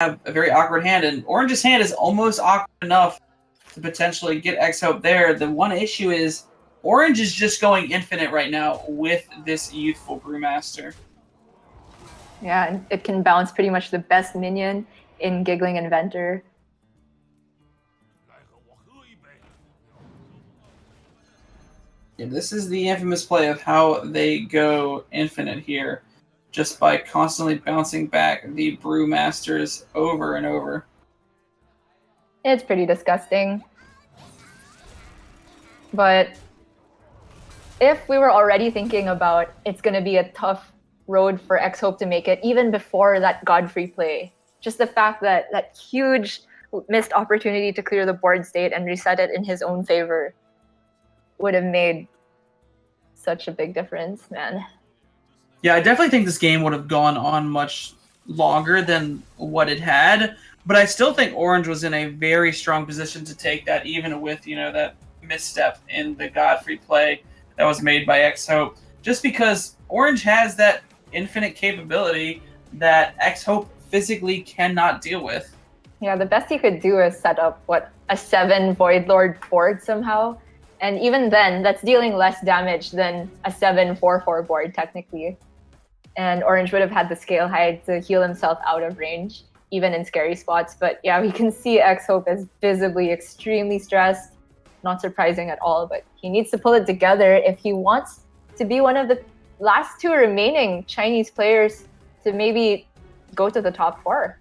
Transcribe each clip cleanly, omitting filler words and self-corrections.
have a very awkward hand, and Orange's hand is almost awkward enough to potentially get X-Hope there. The one issue is Orange is just going infinite right now with this youthful Brewmaster. Yeah, and it can bounce pretty much the best minion in Giggling Inventor. Yeah, this is the infamous play of how they go infinite here, just by constantly bouncing back the Brewmasters over and over. It's pretty disgusting. But if we were already thinking about it's going to be a tough road for X-Hope to make it, even before that Godfrey play, just the fact that that huge missed opportunity to clear the board state and reset it in his own favor would have made such a big difference, man. Yeah, I definitely think this game would have gone on much longer than what it had, but I still think Orange was in a very strong position to take that, even with, that misstep in the Godfrey play that was made by X-Hope, just because Orange has that infinite capability that X-Hope physically cannot deal with. Yeah, the best he could do is set up, a 7 Void Lord board somehow. And even then, that's dealing less damage than a 7/4/4 board, technically. And Orange would have had the scale height to heal himself out of range, even in scary spots. But yeah, we can see X-Hope is visibly extremely stressed. Not surprising at all, but he needs to pull it together if he wants to be one of the last 2 remaining Chinese players to maybe go to the top 4.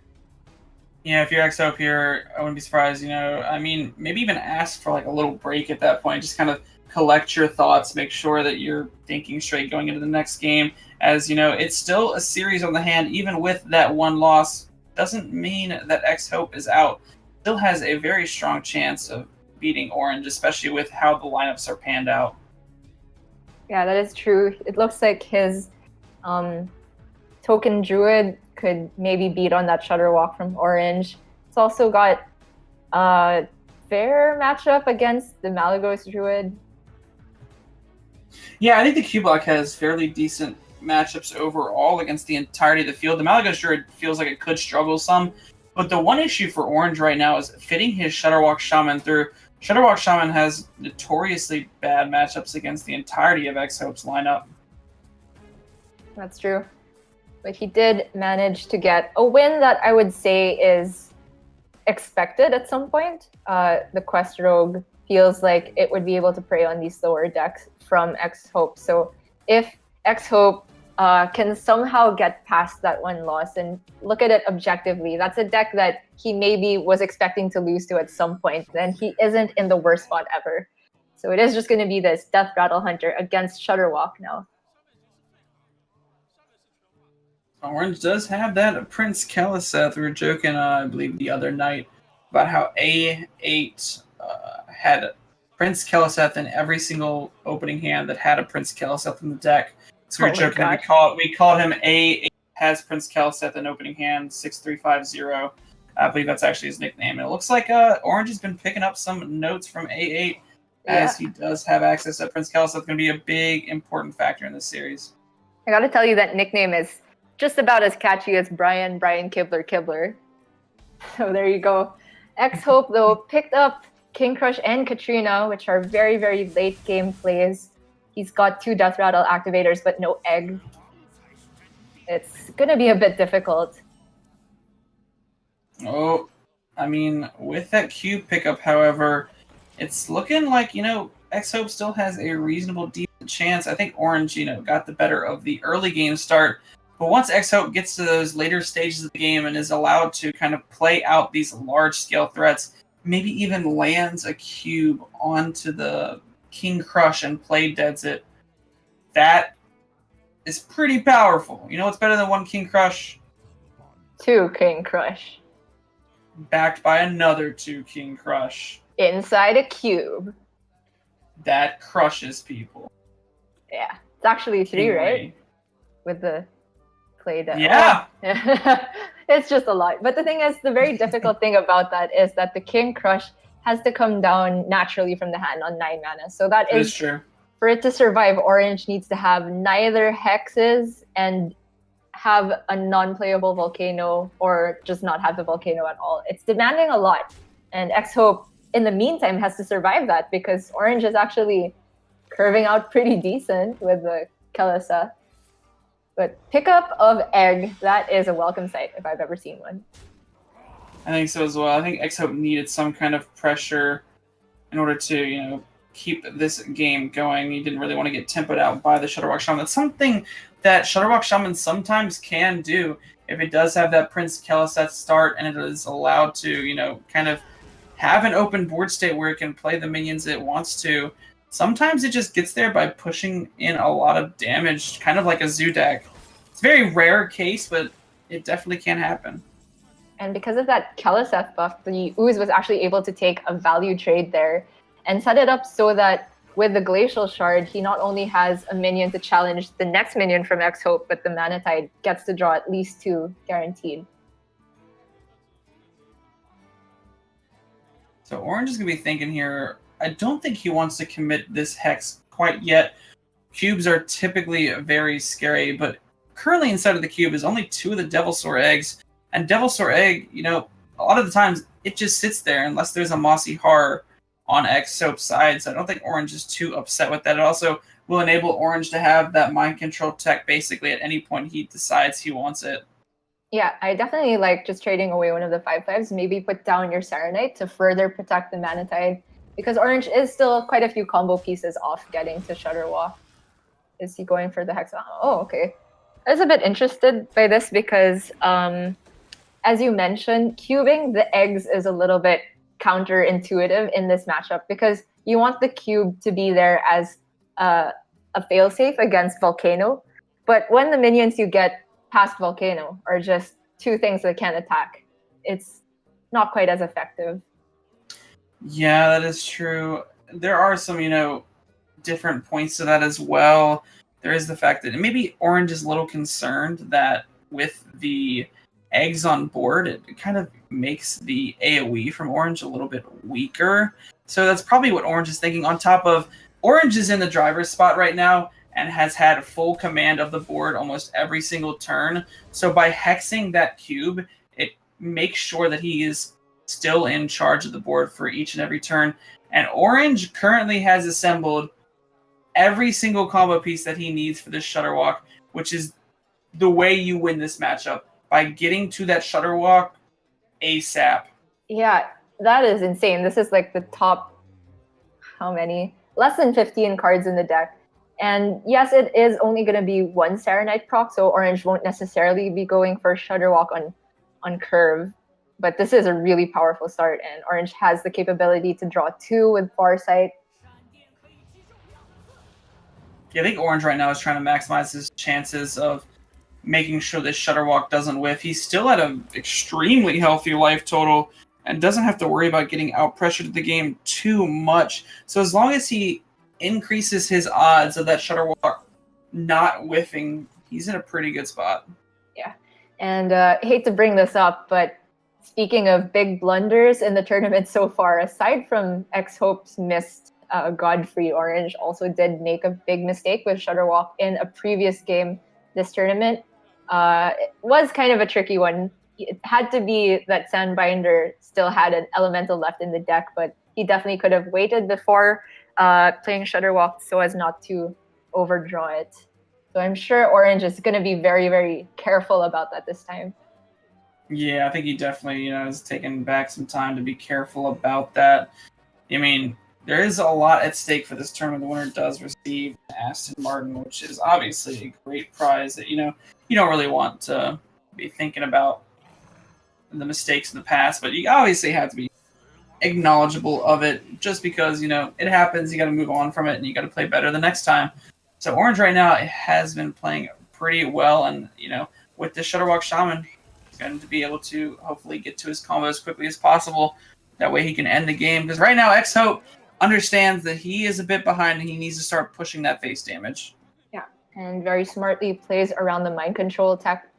Yeah, if you're X-Hope here, I wouldn't be surprised, maybe even ask for a little break at that point. Just kind of collect your thoughts, make sure that you're thinking straight going into the next game. As, it's still a series on the hand, even with that one loss. Doesn't mean that X-Hope is out. Still has a very strong chance of beating Orange, especially with how the lineups are panned out. Yeah, that is true. It looks like his token druid could maybe beat on that Shutter Walk from Orange. It's also got a fair matchup against the Malagos druid. Yeah, I think the Q-Block has fairly decent matchups overall against the entirety of the field. The Malagos druid feels like it could struggle some, but the one issue for Orange right now is fitting his Shutterwalk Shaman through. Shutterwalk Shaman has notoriously bad matchups against the entirety of X-Hope's lineup. That's true. But he did manage to get a win that I would say is expected at some point. The Quest Rogue feels like it would be able to prey on these lower decks from X-Hope. So if X-Hope can somehow get past that one loss and look at it objectively, that's a deck that he maybe was expecting to lose to at some point, then he isn't in the worst spot ever. So it is just going to be this Death Rattle Hunter against Shutterwalk now. Orange does have that Prince Keliseth. We were joking, I believe, the other night about how A8 had Prince Keliseth in every single opening hand that had a Prince Keliseth in the deck. So we were joking that we called him A8 has Prince Keliseth in opening hand 6350. I believe that's actually his nickname. And it looks like Orange has been picking up some notes from A8 as he does have access to Prince Keliseth. Going to be a big, important factor in this series. I got to tell you that nickname is just about as catchy as Brian Kibler. So there you go. X-Hope, though, picked up King Crush and Katrina, which are very, very late game plays. He's got 2 Death Rattle activators, but no egg. It's going to be a bit difficult. Oh, with that Q pickup, however, it's looking like, X-Hope still has a reasonable, decent chance. I think Orange, got the better of the early game start. But once X-Hope gets to those later stages of the game and is allowed to kind of play out these large-scale threats, maybe even lands a cube onto the King Crush and play deads it, that is pretty powerful. What's better than 1 King Crush? 2 King Crush. Backed by another 2 King Crush. Inside a cube. That crushes people. Yeah. It's actually 3, King right? Ray. With the play dead. Yeah! Oh. It's just a lot. But the thing is, the very difficult thing about that is that the King Crush has to come down naturally from the hand on 9 mana. So that is true. For it to survive, Orange needs to have neither hexes and have a non-playable volcano or just not have the volcano at all. It's demanding a lot. And X-Hope, in the meantime, has to survive that because Orange is actually curving out pretty decent with the Kelesa. But pickup of egg, that is a welcome sight if I've ever seen one. I think so as well. I think X-Hope needed some kind of pressure in order to, keep this game going. He didn't really want to get tempoed out by the Shutterwalk Shaman. That's something that Shutterwalk Shaman sometimes can do if it does have that Prince Keleseth start and it is allowed to, kind of have an open board state where it can play the minions it wants to. Sometimes it just gets there by pushing in a lot of damage, kind of like a Zoo deck. It's a very rare case, but it definitely can happen. And because of that Keleseth buff, the Ooze was actually able to take a value trade there and set it up so that with the Glacial Shard, he not only has a minion to challenge the next minion from X-Hope, but the Manatide gets to draw at least 2 guaranteed. So Orange is going to be thinking here, I don't think he wants to commit this Hex quite yet. Cubes are typically very scary, but currently inside of the cube is only 2 of the Devilsaur eggs. And Devilsaur egg, a lot of the times it just sits there unless there's a Mossy Horror on X-Hope's side. So I don't think Orange is too upset with that. It also will enable Orange to have that mind control tech basically at any point he decides he wants it. Yeah, I definitely like just trading away one of the 5/5s. Maybe put down your Serenite to further protect the Manatide, because Orange is still quite a few combo pieces off getting to Shutterwalk. Is he going for the Hex? Oh, okay. I was a bit interested by this because, as you mentioned, cubing the eggs is a little bit counterintuitive in this matchup because you want the cube to be there as a failsafe against Volcano. But when the minions you get past Volcano are just 2 things that can't attack, it's not quite as effective. Yeah, that is true. There are some, different points to that as well. There is the fact that maybe Orange is a little concerned that with the eggs on board, it kind of makes the AoE from Orange a little bit weaker. So that's probably what Orange is thinking. On top of, Orange is in the driver's spot right now and has had full command of the board almost every single turn. So by hexing that cube, it makes sure that he is still in charge of the board for each and every turn. And Orange currently has assembled every single combo piece that he needs for this Shutterwalk, which is the way you win this matchup, by getting to that Shutterwalk ASAP. Yeah, that is insane. This is like the top, how many? Less than 15 cards in the deck. And yes, it is only going to be 1 Serenite proc, so Orange won't necessarily be going for Shutterwalk on curve. But this is a really powerful start, and Orange has the capability to draw 2 with Farsight. Yeah, I think Orange right now is trying to maximize his chances of making sure this Shutterwalk doesn't whiff. He's still at an extremely healthy life total and doesn't have to worry about getting out-pressured to the game too much. So as long as he increases his odds of that Shutterwalk not whiffing, he's in a pretty good spot. Yeah, and hate to bring this up, but speaking of big blunders in the tournament so far, aside from X-Hope's missed Godfrey, Orange also did make a big mistake with Shutterwalk in a previous game this tournament. It was kind of a tricky one. It had to be that Sandbinder still had an elemental left in the deck, but he definitely could have waited before playing Shutterwalk so as not to overdraw it. So I'm sure Orange is going to be very, very careful about that this time. Yeah, I think he definitely, has taken back some time to be careful about that. I mean, there is a lot at stake for this tournament. The winner does receive Aston Martin, which is obviously a great prize that, you don't really want to be thinking about the mistakes in the past, but you obviously have to be acknowledgeable of it just because, it happens. You got to move on from it and you got to play better the next time. So Orange right now has been playing pretty well, and, with the Shutterwalk Shaman, he's going to be able to hopefully get to his combo as quickly as possible. That way he can end the game, because right now X-Hope understands that he is a bit behind and he needs to start pushing that face damage. Yeah, and very smartly plays around the mind control tech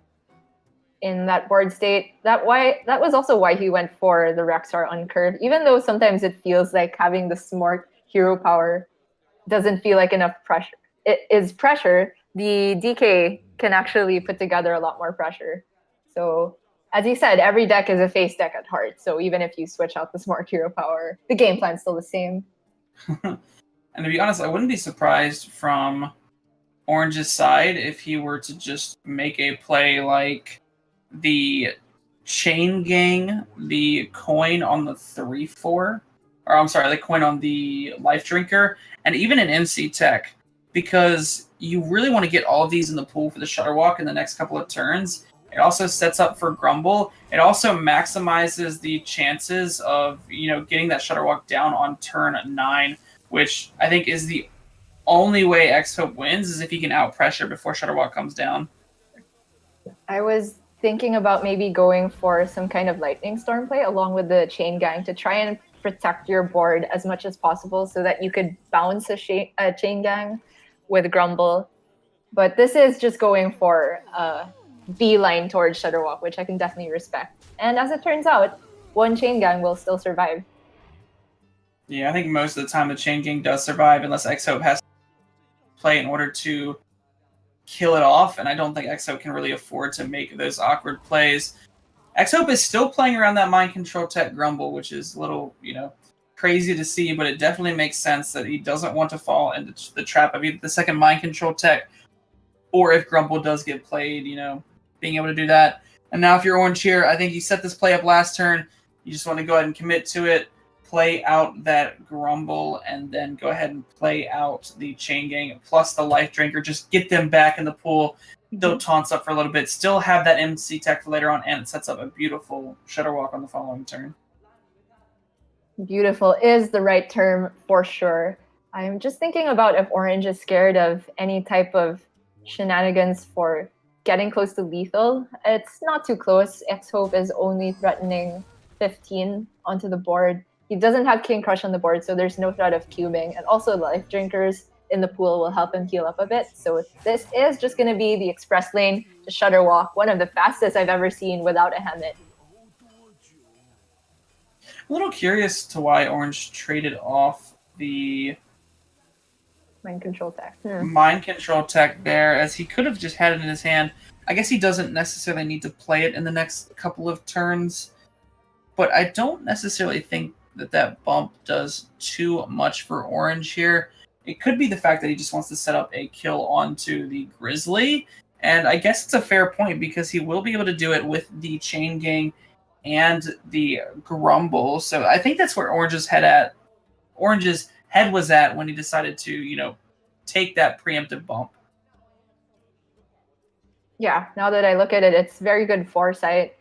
in that board state. That was also why he went for the Rexar on curve, even though sometimes it feels like having the smart hero power doesn't feel like enough pressure. It is pressure. The DK can actually put together a lot more pressure. So, as you said, every deck is a face deck at heart. So even if you switch out the Smart Hero power, the game plan's still the same. And to be honest, I wouldn't be surprised from Orange's side if he were to just make a play like the Chain Gang, the coin on the 3-4, or I'm sorry, the coin on the Life Drinker, and even an MC Tech, because you really want to get all of these in the pool for the Shutterwalk in the next couple of turns. It also sets up for Grumble. It also maximizes the chances of, getting that Shutterwalk down on turn 9, which I think is the only way X-Hope wins, is if he can out-pressure before Shutterwalk comes down. I was thinking about maybe going for some kind of Lightning Storm play along with the Chain Gang to try and protect your board as much as possible so that you could bounce a Chain Gang with Grumble. But this is just going for beeline towards Shutterwalk, which I can definitely respect. And as it turns out, one Chain Gang will still survive. Yeah, I think most of the time the Chain Gang does survive unless X-Hope has to play in order to kill it off, and I don't think X-Hope can really afford to make those awkward plays. X-Hope is still playing around that Mind Control Tech Grumble, which is a little, crazy to see, but it definitely makes sense that he doesn't want to fall into the trap of either the second Mind Control Tech, or if Grumble does get played, being able to do that. And now if you're Orange here, I think you set this play up last turn. You just want to go ahead and commit to it, play out that Grumble, and then go ahead and play out the Chain Gang plus the Life Drinker. Just get them back in the pool. Still taunts up for a little bit. Still have that MC Tech for later on, and it sets up a beautiful Shutterwalk on the following turn. Beautiful is the right term for sure. I'm just thinking about if Orange is scared of any type of shenanigans for getting close to lethal. It's not too close. X-Hope is only threatening 15 onto the board. He doesn't have King Crush on the board, so there's no threat of cubing. And also Life Drinkers in the pool will help him heal up a bit. So this is just going to be the express lane to Shutterwalk, one of the fastest I've ever seen without a Hammett. A little curious to why Orange traded off the Mind Control Tech. Mind Control Tech there, as he could have just had it in his hand. I guess he doesn't necessarily need to play it in the next couple of turns, but I don't necessarily think that bump does too much for Orange here. It could be the fact that he just wants to set up a kill onto the Grizzly, and I guess it's a fair point because he will be able to do it with the Chain Gang and the Grumble. So I think that's where Orange's head was at when he decided to, take that preemptive bump. Yeah, now that I look at it, it's very good foresight.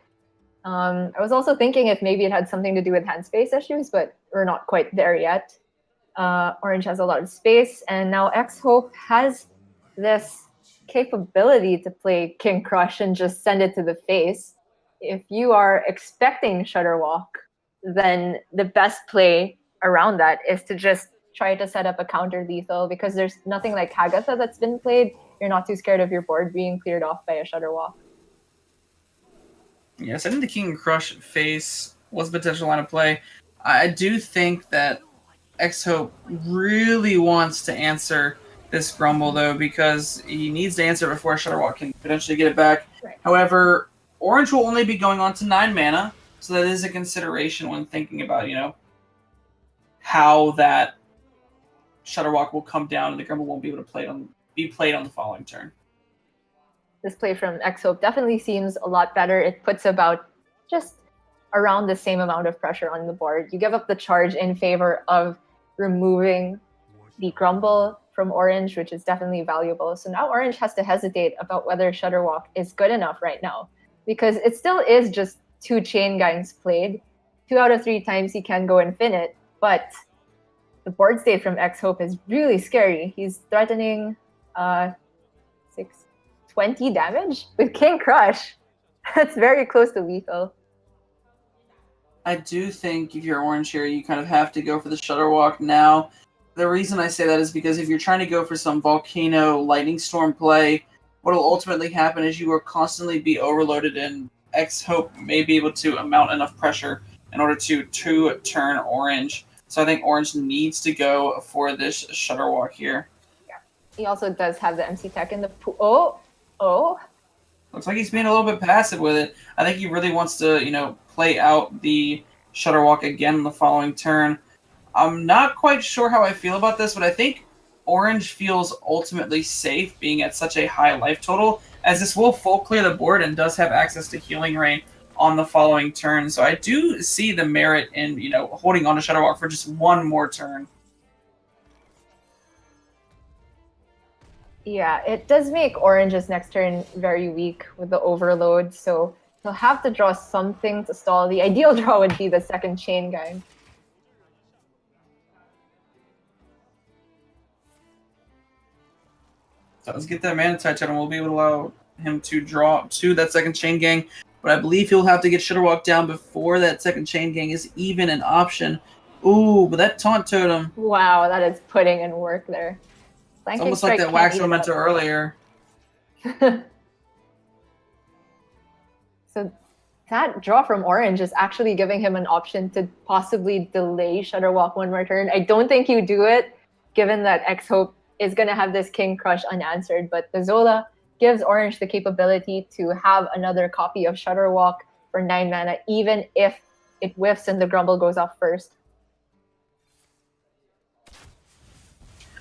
I was also thinking if maybe it had something to do with hand space issues, but we're not quite there yet. Orange has a lot of space, and now X-Hope has this capability to play King Crush and just send it to the face. If you are expecting Shutterwalk, then the best play around that is to just try to set up a counter lethal, because there's nothing like Hagatha that's been played. You're not too scared of your board being cleared off by a Shutterwalk. Yes, I think the King Crush face was a potential line of play. I do think that X-Hope really wants to answer this Grumble, though, because he needs to answer before Shutterwalk can potentially get it back. Right. However, Orange will only be going on to 9 mana, so that is a consideration when thinking about, how that Shutterwalk will come down and the Grumble won't be able to be played on the following turn. This play from X-Hope definitely seems a lot better. It puts about just around the same amount of pressure on the board. You give up the charge in favor of removing the Grumble from Orange, which is definitely valuable. So now Orange has to hesitate about whether Shutterwalk is good enough right now, because it still is just 2 Chain Gangs played. 2 out of 3 times he can go infinite, but the board state from X-Hope is really scary. He's threatening 20 damage with King Crush. That's very close to lethal. I do think if you're Orange here, you kind of have to go for the Shutterwalk now. The reason I say that is because if you're trying to go for some Volcano Lightning Storm play, what will ultimately happen is you will constantly be overloaded, and X-Hope may be able to mount enough pressure in order to turn Orange. So I think Orange needs to go for this Shutterwalk here. Yeah. He also does have the MC Tech in the pool. Oh! Oh, Looks like he's being a little bit passive with it. I think he really wants to, play out the Shutterwalk again on the following turn. I'm not quite sure how I feel about this, but I think Orange feels ultimately safe being at such a high life total, as this will full clear the board and does have access to Healing Ray on the following turn. So I do see the merit in, holding on to Shutterwalk for just one more turn. yeah, it does make Orange's next turn very weak with the overload, so he'll have to draw something to stall. The ideal draw would be the second Chain Gang. So let's get that Mana Touch out and we'll be able to allow him to draw to that second Chain Gang. But I believe he'll have to get Shutterwalk down before that second Chain Gang is even an option. Ooh, but that Taunt Totem. Wow, that is putting in work there. It's almost like that Wax Memento earlier. So that draw from Orange is actually giving him an option to possibly delay Shutterwalk one more turn. I don't think you do it, given that X-Hope is going to have this King Crush unanswered, but the Zola gives Orange the capability to have another copy of Shutterwalk for 9 mana, even if it whiffs and the Grumble goes off first.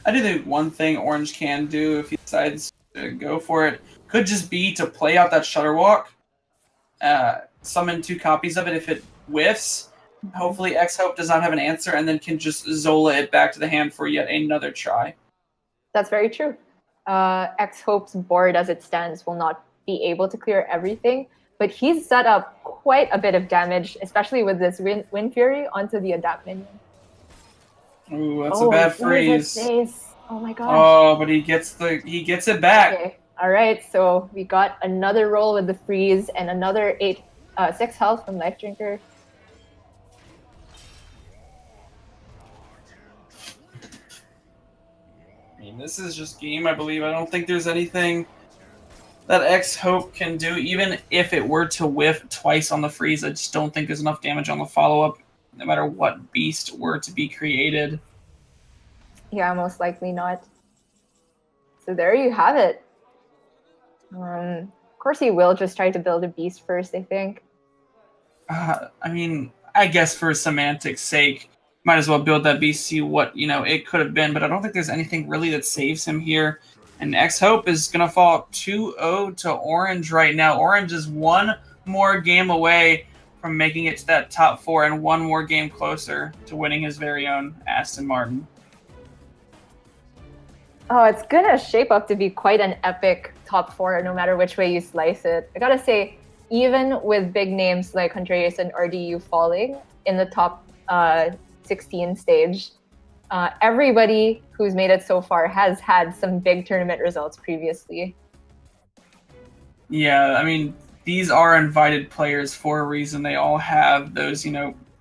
I do think one thing Orange can do if he decides to go for it could just be to play out that Shutterwalk, summon 2 copies of it if it whiffs. Hopefully X-Hope does not have an answer and then can just Zola it back to the hand for yet another try. That's very true. X-Hope's board as it stands will not be able to clear everything, but he's set up quite a bit of damage, especially with this Wind Fury onto the Adapt minion. Ooh, that's a bad freeze. Oh my gosh. Oh, but he gets it back. Okay. All right, so we got another roll with the freeze and another 6 health from Life Drinker. I mean, this is just game, I believe. I don't think there's anything that X-Hope can do. Even if it were to whiff twice on the freeze, I just don't think there's enough damage on the follow-up, no matter what beast were to be created. Yeah, most likely not. So there you have it. Of course, he will just try to build a beast first, I think. I mean, I guess for semantics' sake, might as well build that beast, see what, it could have been, but I don't think there's anything really that saves him here. And X-Hope is going to fall 2-0 to Orange right now. Orange is one more game away from making it to that top 4 and one more game closer to winning his very own Aston Martin. Oh, it's gonna shape up to be quite an epic top 4, no matter which way you slice it. I gotta say, even with big names like Andreas and RDU falling in the top 16 stage, everybody who's made it so far has had some big tournament results previously. Yeah, I mean, these are invited players for a reason. They all have those,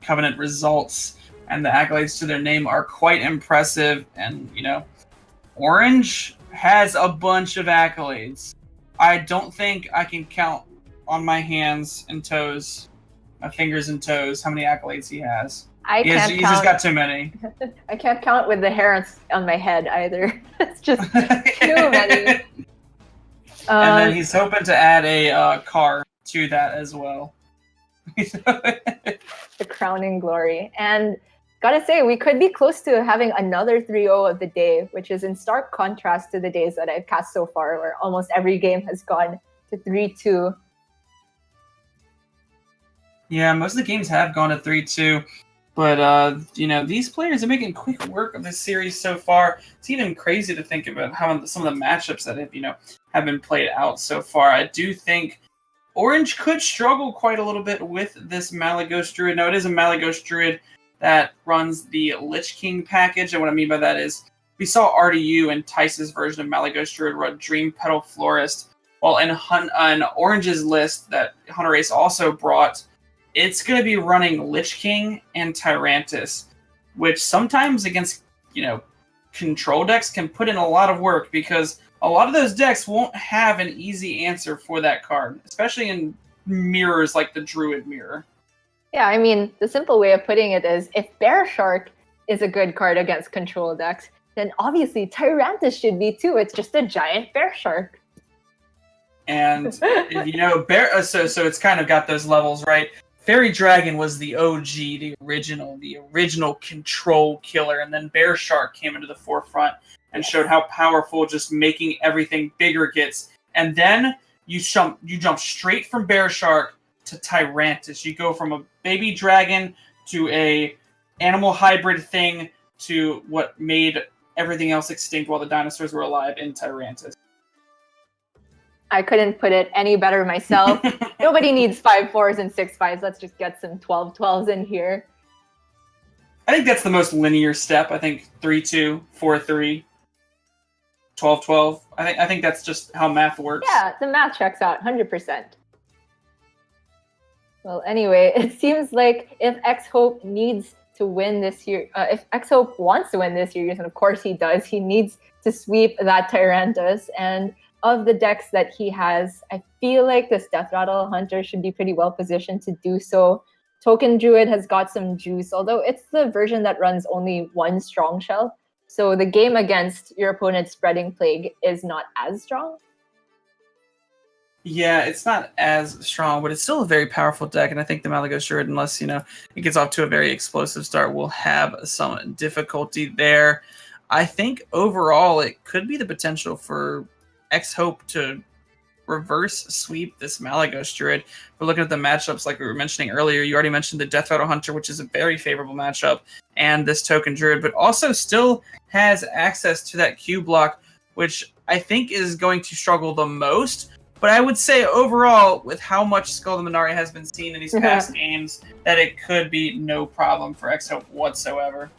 Covenant results, and the accolades to their name are quite impressive. And, Orange has a bunch of accolades. I don't think I can count on my hands and toes, my fingers and toes, how many accolades he has. He's just got too many. I can't count with the hair on my head either. It's just too many. And then he's hoping to add a car to that as well. The crowning glory. And gotta say, we could be close to having another 3-0 of the day, which is in stark contrast to the days that I've cast so far, where almost every game has gone to 3-2. Yeah, most of the games have gone to 3-2. But, these players are making quick work of this series so far. It's even crazy to think about how some of the matchups that have been played out so far. I do think Orange could struggle quite a little bit with this Malygos Druid. Now, it is a Malygos Druid that runs the Lich King package, and what I mean by that is we saw RDU and Tice's version of Malygos Druid run Dream Petal Florist, while in Orange's list that Hunter Ace also brought, it's going to be running Lich King and Tyrantus, which sometimes against, control decks can put in a lot of work, because a lot of those decks won't have an easy answer for that card, especially in mirrors like the Druid Mirror. Yeah, I mean, the simple way of putting it is, if Bear Shark is a good card against control decks, then obviously Tyrantus should be too. It's just a giant Bear Shark. And if you know Bear, so it's kind of got those levels, right? Fairy Dragon was the OG, the original control killer, and then Bear Shark came into the forefront and showed how powerful just making everything bigger gets. And then you jump straight from Bear Shark to Tyrantus. You go from a baby dragon to a animal hybrid thing to what made everything else extinct while the dinosaurs were alive in Tyrantus. I couldn't put it any better myself. Nobody needs 5-4s and 6-5s. Let's just get some 12-12s in here. I think that's the most linear step. I think 3-2, 4-3, 12-12. I think that's just how math works. Yeah, the math checks out 100%. Well, anyway, it seems like if X-Hope needs to win this year, if X-Hope wants to win this series, and of course he does, he needs to sweep that Tyrantus. And of the decks that he has, I feel like this Death Rattle Hunter should be pretty well positioned to do so. Token Druid has got some juice, although it's the version that runs only one Strong Shell. So the game against your opponent's Spreading Plague is not as strong. Yeah, it's not as strong, but it's still a very powerful deck, and I think the Malagos Druid, unless it gets off to a very explosive start, will have some difficulty there. I think overall it could be the potential for X-Hope to reverse sweep this Malagos Druid. We're looking at the matchups like we were mentioning earlier. You already mentioned the Death Rattle Hunter, which is a very favorable matchup, and this Token Druid, but also still has access to that Q block, which I think is going to struggle the most. But I would say overall, with how much Skull the Minari has been seen in these past games, that it could be no problem for X-Hope whatsoever.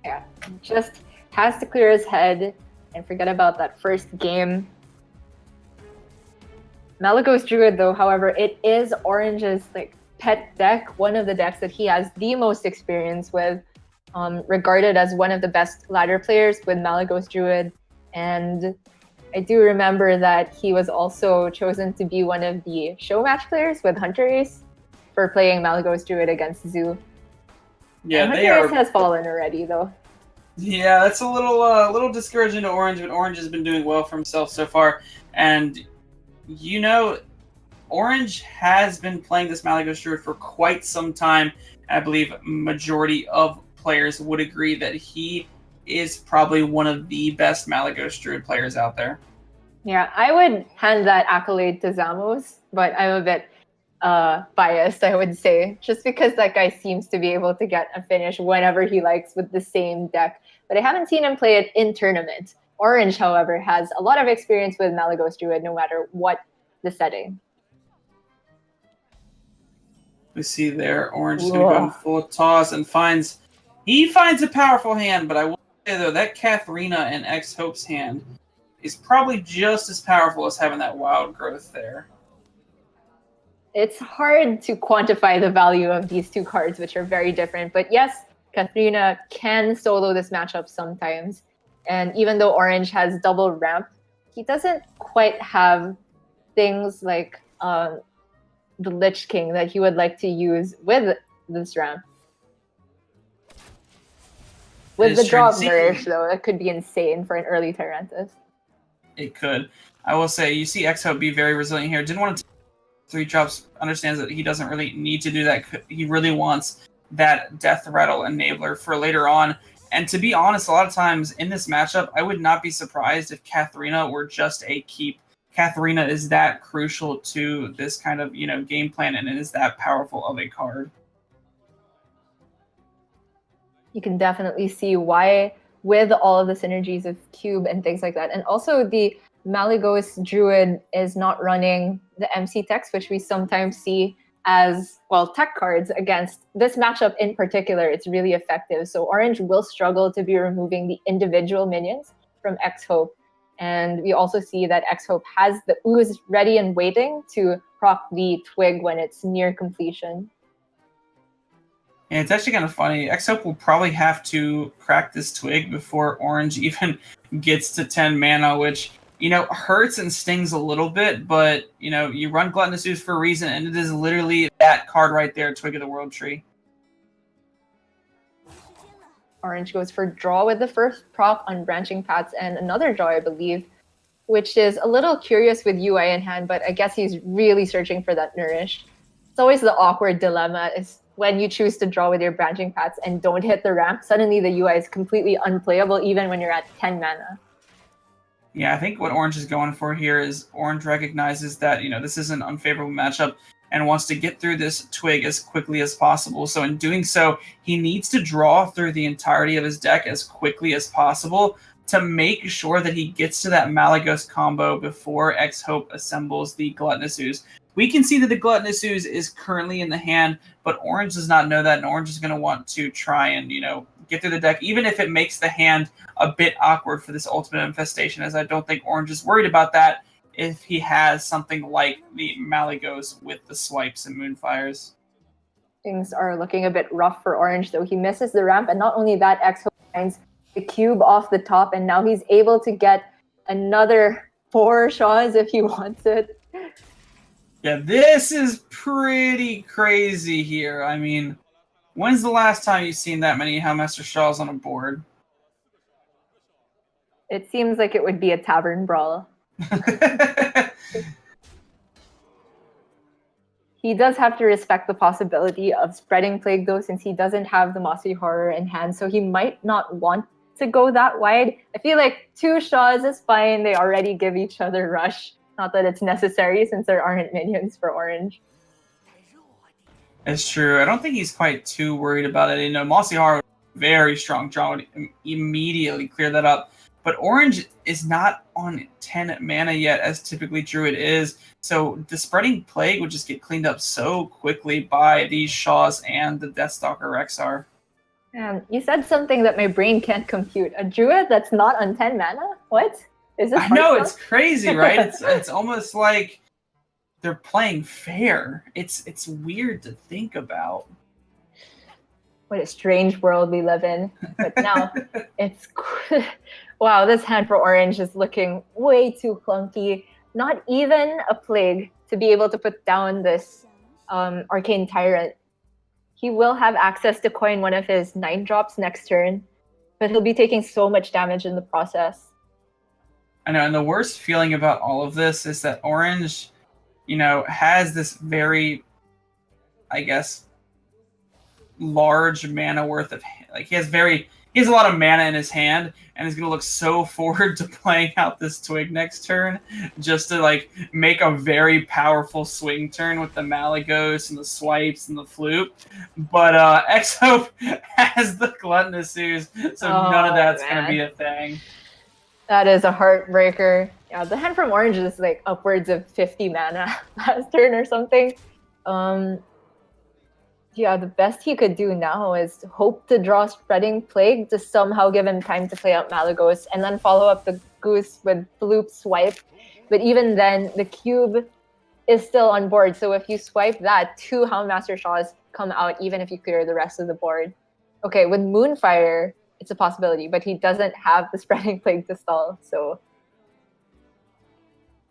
Yeah, just has to clear his head and forget about that first game. Malagos Druid, though, however, it is Orange's pet deck, one of the decks that he has the most experience with, regarded as one of the best ladder players with Malagos Druid. And I do remember that he was also chosen to be one of the show match players with Hunter Ace for playing Malagos Druid against Zoo. Yeah, and Hunter Ace has fallen already, though. Yeah, that's a little discouraging to Orange, but Orange has been doing well for himself so far. And Orange has been playing this Malagos Druid for quite some time. I believe majority of players would agree that he is probably one of the best Malagos Druid players out there. Yeah, I would hand that accolade to Zamos, but I'm a bit biased, I would say, just because that guy seems to be able to get a finish whenever he likes with the same deck. But I haven't seen him play it in tournament. Orange, however, has a lot of experience with Malagos Druid, no matter what the setting. We see there, Orange is going to go in full toss and finds a powerful hand, but I will say, though, that Katharina in X-Hope's hand is probably just as powerful as having that wild growth there. It's hard to quantify the value of these two cards, which are very different. But yes, Katharina can solo this matchup sometimes. And even though Orange has double ramp, he doesn't quite have things like the Lich King that he would like to use with this ramp. With the drop nourish, though, that could be insane for an early Tyrantus. It could. I will say, you see X-Hope be very resilient here. Didn't want to 3 drops, understands that he doesn't really need to do that. He really wants that Death Rattle enabler for later on. And to be honest, a lot of times in this matchup, I would not be surprised if Katharina were just a keep. Katharina is that crucial to this kind of, game plan, and it is that powerful of a card. You can definitely see why, with all of the synergies of Cube and things like that. And also the Malagos Druid is not running the MC techs, which we sometimes see as, tech cards against this matchup in particular. It's really effective. So Orange will struggle to be removing the individual minions from X-Hope. And we also see that X-Hope has the Ooze ready and waiting to proc the Twig when it's near completion. And it's actually kind of funny. X-Hope will probably have to crack this Twig before Orange even gets to 10 mana, which, hurts and stings a little bit, but, you run Gluttonous Ooze for a reason, and it is literally that card right there, Twig of the World Tree. Orange goes for draw with the first proc on Branching Paths and another draw, I believe. which is a little curious with UI in hand, but I guess he's really searching for that nourish. It's always the awkward dilemma is when you choose to draw with your branching paths and don't hit the ramp, suddenly the UI is completely unplayable even when you're at 10 mana. Yeah, I think what Orange is going for here is Orange recognizes that, this is an unfavorable matchup and wants to get through this twig as quickly as possible. So in doing so, he needs to draw through the entirety of his deck as quickly as possible to make sure that he gets to that Malagos combo before X-Hope assembles the Gluttonous Ooze. We can see that the Gluttonous Ooze is currently in the hand, but Orange does not know that, and Orange is going to want to try and, get through the deck, even if it makes the hand a bit awkward for this Ultimate Infestation, as I don't think Orange is worried about that if he has something like the Malagos with the swipes and Moonfires. Things are looking a bit rough for Orange, though. He misses the ramp, and not only that, X-Hope finds the cube off the top, and now he's able to get another 4 Shaws if he wants it. Yeah, this is pretty crazy here. I mean, when's the last time you've seen that many Hellmaster Shaws on a board? It seems like it would be a tavern brawl. He does have to respect the possibility of spreading Plague, though, since he doesn't have the Mossy Horror in hand, so he might not want to go that wide. I feel like 2 Shaws is fine. They already give each other Rush. Not that it's necessary, since there aren't minions for Orange. It's true. I don't think he's quite too worried about it. Mossy Horror, very strong draw, would immediately clear that up. But Orange is not on 10 mana yet, as typically Druid is. So the Spreading Plague would just get cleaned up so quickly by these Shaws and the Deathstalker Rexar. Man, you said something that my brain can't compute. A Druid that's not on 10 mana? What? Is this? I know, it's crazy, right? It's almost like they're playing fair. It's weird to think about. What a strange world we live in. But now it's wow, this hand for Orange is looking way too clunky. Not even a Plague to be able to put down this Arcane Tyrant. He will have access to coin one of his 9-drops next turn, but he'll be taking so much damage in the process. I know, and the worst feeling about all of this is that Orange, has this very, I guess, large mana worth of, he has a lot of mana in his hand, and he's going to look so forward to playing out this Twig next turn, just to make a very powerful swing turn with the Malagos and the swipes and the flute. But X-Hope has the Gluttonous Ooze, so none of that's going to be a thing. That is a heartbreaker. Yeah, the hand from Orange is upwards of 50 mana last turn or something. Yeah, the best he could do now is hope to draw Spreading Plague to somehow give him time to play out Malagos, and then follow up the Goose with Bloop Swipe. But even then, the cube is still on board, so if you swipe that, 2 Houndmaster Shaws come out even if you clear the rest of the board. Okay, with Moonfire, it's a possibility, but he doesn't have the Spreading Plague to stall, so...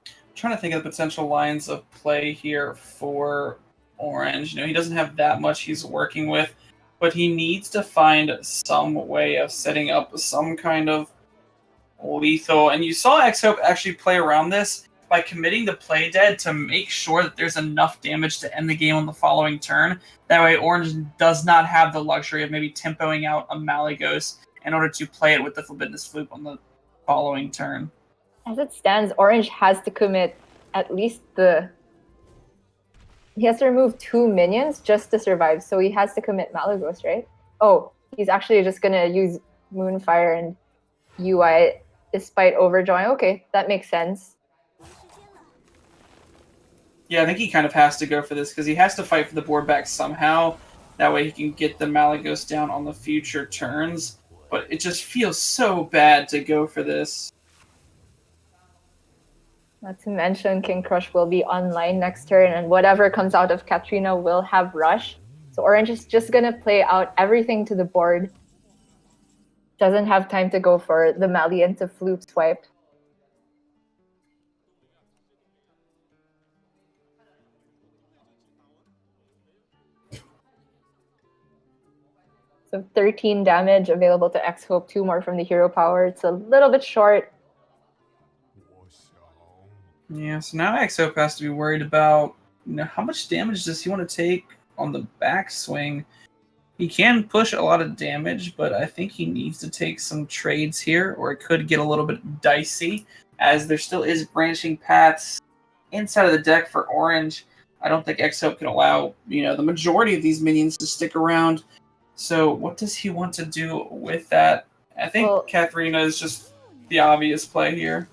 I'm trying to think of the potential lines of play here for Orange. He doesn't have that much he's working with, but he needs to find some way of setting up some kind of lethal. And you saw X-Hope actually play around this by committing the Play Dead to make sure that there's enough damage to end the game on the following turn. That way Orange does not have the luxury of maybe tempoing out a Malagos in order to play it with the Forbiddenous Flute on the following turn. As it stands, Orange has to commit at least he has to remove 2 minions just to survive, so he has to commit Malagos, right? Oh, he's actually just gonna use Moonfire and UI despite overdrawing. Okay, that makes sense. Yeah, I think he kind of has to go for this because he has to fight for the board back somehow. That way he can get the Malagos down on the future turns. But it just feels so bad to go for this. Not to mention, King Crush will be online next turn, and whatever comes out of Katrina will have Rush. So Orange is just going to play out everything to the board. Doesn't have time to go for the Mali into Floop Swipe. So 13 damage available to X-Hope, 2 more from the hero power. It's a little bit short. Yeah, so now Exope has to be worried about, how much damage does he want to take on the backswing? He can push a lot of damage, but I think he needs to take some trades here, or it could get a little bit dicey, as there still is branching paths inside of the deck for orange. I don't think Exope can allow, the majority of these minions to stick around. So what does he want to do with that? I think Katharina is just the obvious play here.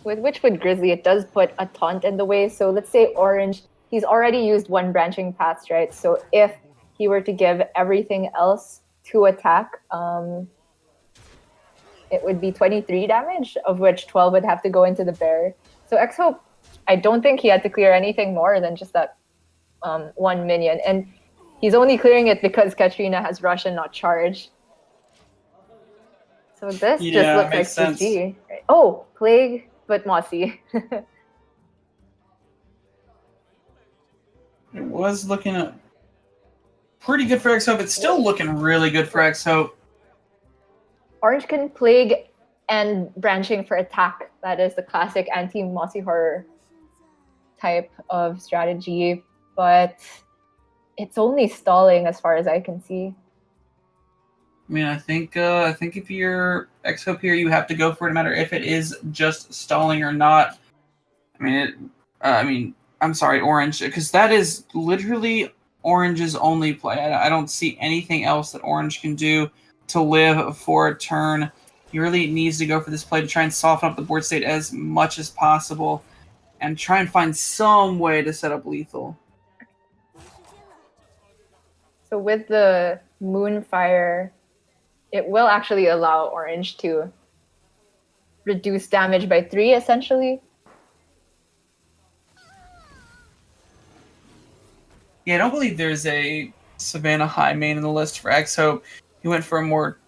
With Witchwood Grizzly, it does put a taunt in the way. So let's say orange, he's already used one branching path, right? So if he were to give everything else to attack, it would be 23 damage, of which 12 would have to go into the bear. So Exhope, I don't think he had to clear anything more than just that one minion. And he's only clearing it because Katrina has rush and not charge. So this just looks like sense. CG. Oh, Plague, but Mossy. It was looking pretty good for Exhope. It's still looking really good for Exhope. Orange can Plague and branching for attack. That is the classic anti-Mossy Horror type of strategy, but it's only stalling as far as I can see. I mean, I think if you're Exhope here, you have to go for it, no matter if it is just stalling or not. I'm sorry, Orange, because that is literally Orange's only play. I don't see anything else that Orange can do to live for a turn. He really needs to go for this play to try and soften up the board state as much as possible and try and find some way to set up lethal. So with the Moonfire, it will actually allow Orange to reduce damage by 3, essentially. Yeah, I don't believe there's a Savannah High main in the list for Exhope. He went for a more,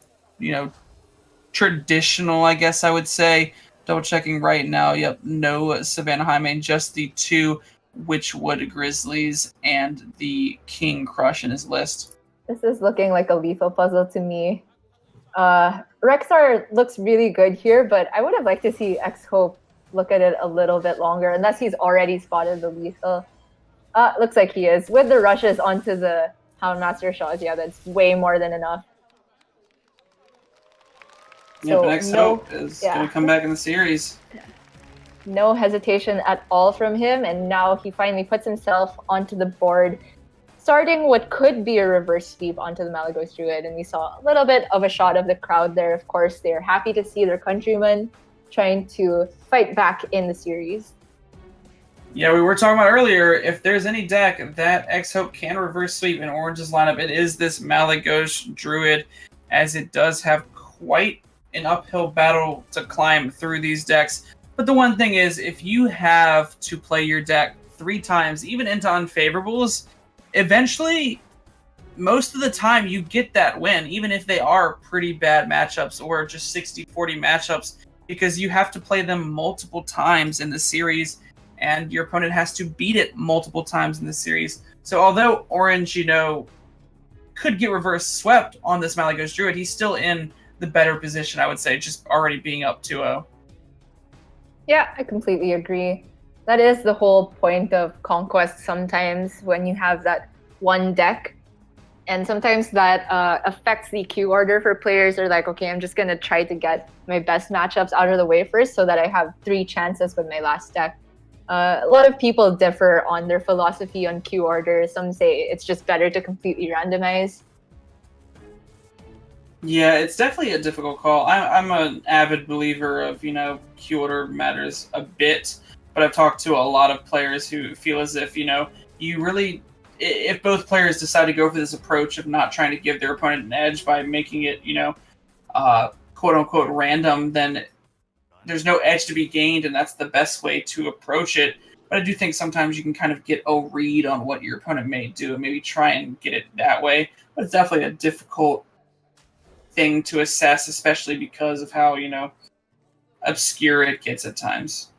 traditional, I guess I would say. Double checking right now. Yep, no Savannah High main, just the 2 Witchwood Grizzlies and the King Crush in his list. This is looking like a lethal puzzle to me. Rexar looks really good here, but I would have liked to see Exhope look at it a little bit longer, unless he's already spotted the lethal. Looks like he is. With the rushes onto the Houndmaster Shaws, yeah, that's way more than enough. Yeah, but Exhope is going to come back in the series. No hesitation at all from him, and now he finally puts himself onto the board, starting what could be a reverse sweep onto the Malagos Druid, and we saw a little bit of a shot of the crowd there. Of course, they're happy to see their countrymen trying to fight back in the series. Yeah, we were talking about earlier, if there's any deck that Exhope can reverse sweep in Orange's lineup, it is this Malagos Druid, as it does have quite an uphill battle to climb through these decks. But the one thing is, if you have to play your deck 3 times, even into unfavorables, eventually, most of the time, you get that win, even if they are pretty bad matchups or just 60-40 matchups, because you have to play them multiple times in the series, and your opponent has to beat it multiple times in the series. So although Orange, could get reverse swept on this Malagos Druid, he's still in the better position, I would say, just already being up 2-0. Yeah, I completely agree. That is the whole point of Conquest sometimes, when you have that one deck. And sometimes that affects the queue order for players. They're like, okay, I'm just going to try to get my best matchups out of the way first so that I have 3 chances with my last deck. A lot of people differ on their philosophy on queue order. Some say it's just better to completely randomize. Yeah, it's definitely a difficult call. I'm an avid believer of, queue order matters a bit, but I've talked to a lot of players who feel as if, you really, if both players decide to go for this approach of not trying to give their opponent an edge by making it, quote unquote random, then there's no edge to be gained, and that's the best way to approach it. But I do think sometimes you can kind of get a read on what your opponent may do and maybe try and get it that way. But it's definitely a difficult thing to assess, especially because of how, obscure it gets at times.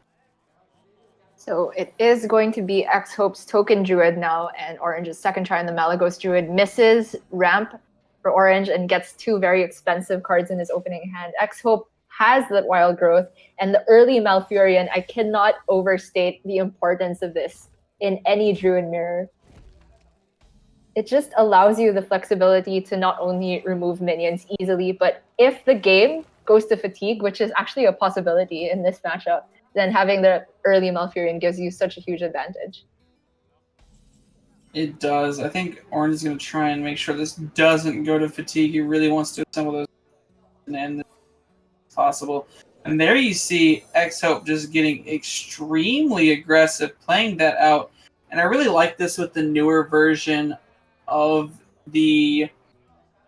So it is going to be Exhope's Token Druid now, and Orange's second try on the Malagos Druid misses ramp for Orange and gets 2 very expensive cards in his opening hand. Exhope has that wild growth, and the early Malfurion, I cannot overstate the importance of this in any Druid mirror. It just allows you the flexibility to not only remove minions easily, but if the game goes to fatigue, which is actually a possibility in this matchup, then having the early Malfurion gives you such a huge advantage. It does. I think Orange is going to try and make sure this doesn't go to fatigue. He really wants to assemble those and end as possible. And there you see X-Hope just getting extremely aggressive, playing that out. And I really like this with the newer version of the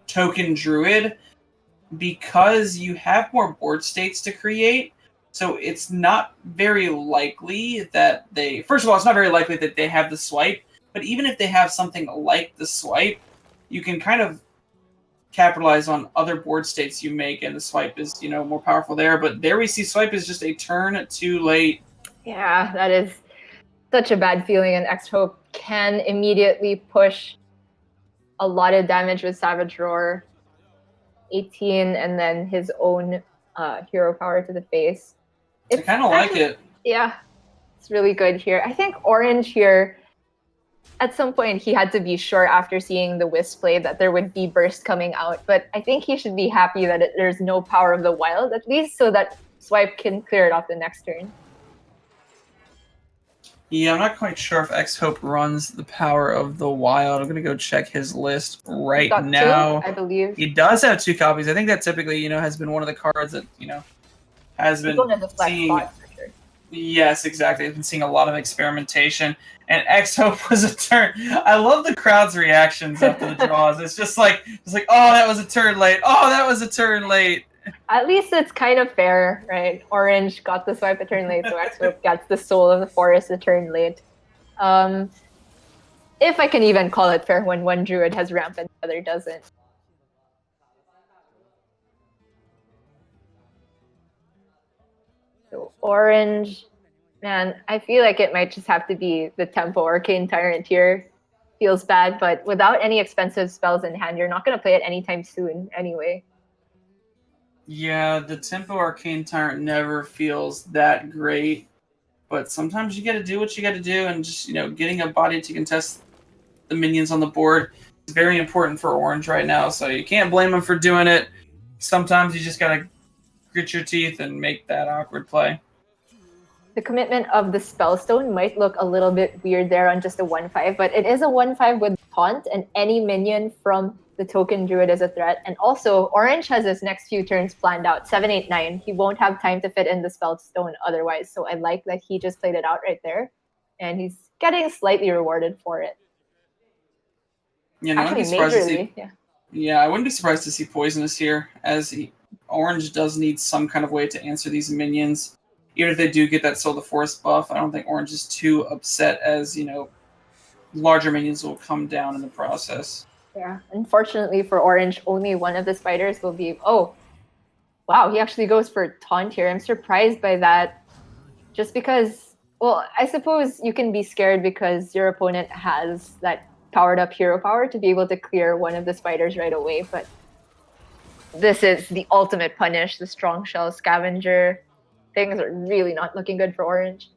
token druid because you have more board states to create. So it's not very likely that they... First of all, it's not very likely that they have the swipe. But even if they have something like the swipe, you can kind of capitalize on other board states you make, and the swipe is, more powerful there. But there we see swipe is just a turn too late. Yeah, that is such a bad feeling, and X-Hope can immediately push a lot of damage with Savage Roar. 18, and then his own hero power to the face. I kind of like it. Yeah, it's really good here. I think Orange here, at some point, he had to be sure after seeing the Wisp play that there would be burst coming out. But I think he should be happy that there's no power of the wild, at least so that Swipe can clear it off the next turn. Yeah, I'm not quite sure if X-Hope runs the power of the wild. I'm going to go check his list right now. 2, I believe. He does have 2 copies. I think that typically, has been one of the cards that, has been seeing... Spot, for sure. Yes, exactly. I've been seeing a lot of experimentation. And X-Hope was a turn. I love the crowd's reactions after the draws. It's just like, oh, that was a turn late. Oh, that was a turn late. At least it's kind of fair, right? Orange got the swipe a turn late, so X-Hope gets the Soul of the Forest a turn late. If I can even call it fair when one Druid has ramp and the other doesn't. So Orange, man, I feel like it might just have to be the Tempo Arcane Tyrant here. Feels bad, but without any expensive spells in hand, you're not going to play it anytime soon anyway. Yeah, the Tempo Arcane Tyrant never feels that great, but sometimes you got to do what you got to do, and just, getting a body to contest the minions on the board is very important for Orange right now, so you can't blame him for doing it. Sometimes you just got to grit your teeth and make that awkward play. The commitment of the Spellstone might look a little bit weird there on just a 1/5, but it is a 1/5 with Taunt, and any minion from the token Druid is a threat. And also, Orange has his next few turns planned out, 7, 8, 9. He won't have time to fit in the Spellstone otherwise, so I like that he just played it out right there, and he's getting slightly rewarded for it. Actually, majorly, yeah, I wouldn't be surprised to see Poisonous here, as Orange does need some kind of way to answer these minions. Even if they do get that Soul of the Forest buff, I don't think Orange is too upset, as, larger minions will come down in the process. Yeah, unfortunately for Orange, only one of the spiders will be... Oh, wow, he actually goes for Taunt here. I'm surprised by that. Just because... Well, I suppose you can be scared because your opponent has that powered up hero power to be able to clear one of the spiders right away, but this is the ultimate punish, the Strong Shell Scavenger. Things are really not looking good for Orange.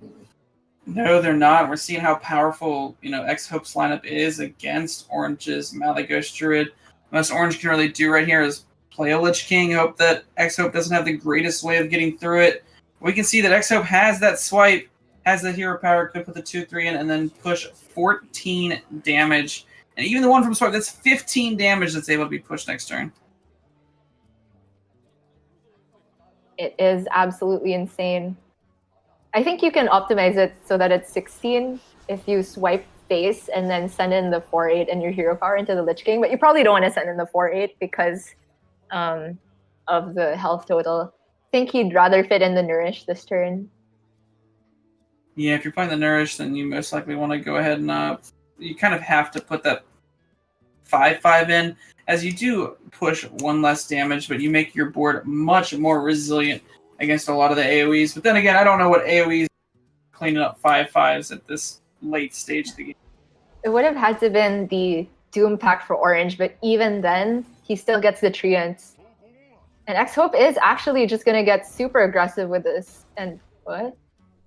No, they're not. We're seeing how powerful, X-Hope's lineup is against Orange's Malagos Druid. Most Orange can really do right here is play a Lich King, hope that X-Hope doesn't have the greatest way of getting through it. We can see that X-Hope has that swipe, has the hero power, could put the 2/3 in, and then push 14 damage. And even the one from swipe, that's 15 damage that's able to be pushed next turn. It is absolutely insane. I think you can optimize it so that it's 16 if you swipe face and then send in the 4/8 and your hero power into the Lich King, but you probably don't want to send in the 4/8 because of the health total. I think he'd rather fit in the Nourish this turn. Yeah, if you're playing the Nourish, then you most likely want to go ahead and you kind of have to put that 5/5 in, as you do push 1 less damage, but you make your board much more resilient against a lot of the AoEs. But then again, I don't know what AoEs cleaning up 5/5s at this late stage of the game. It would have had to been the Doom Pact for Orange, but even then, he still gets the Treants. And X Hope is actually just gonna get super aggressive with this. And what?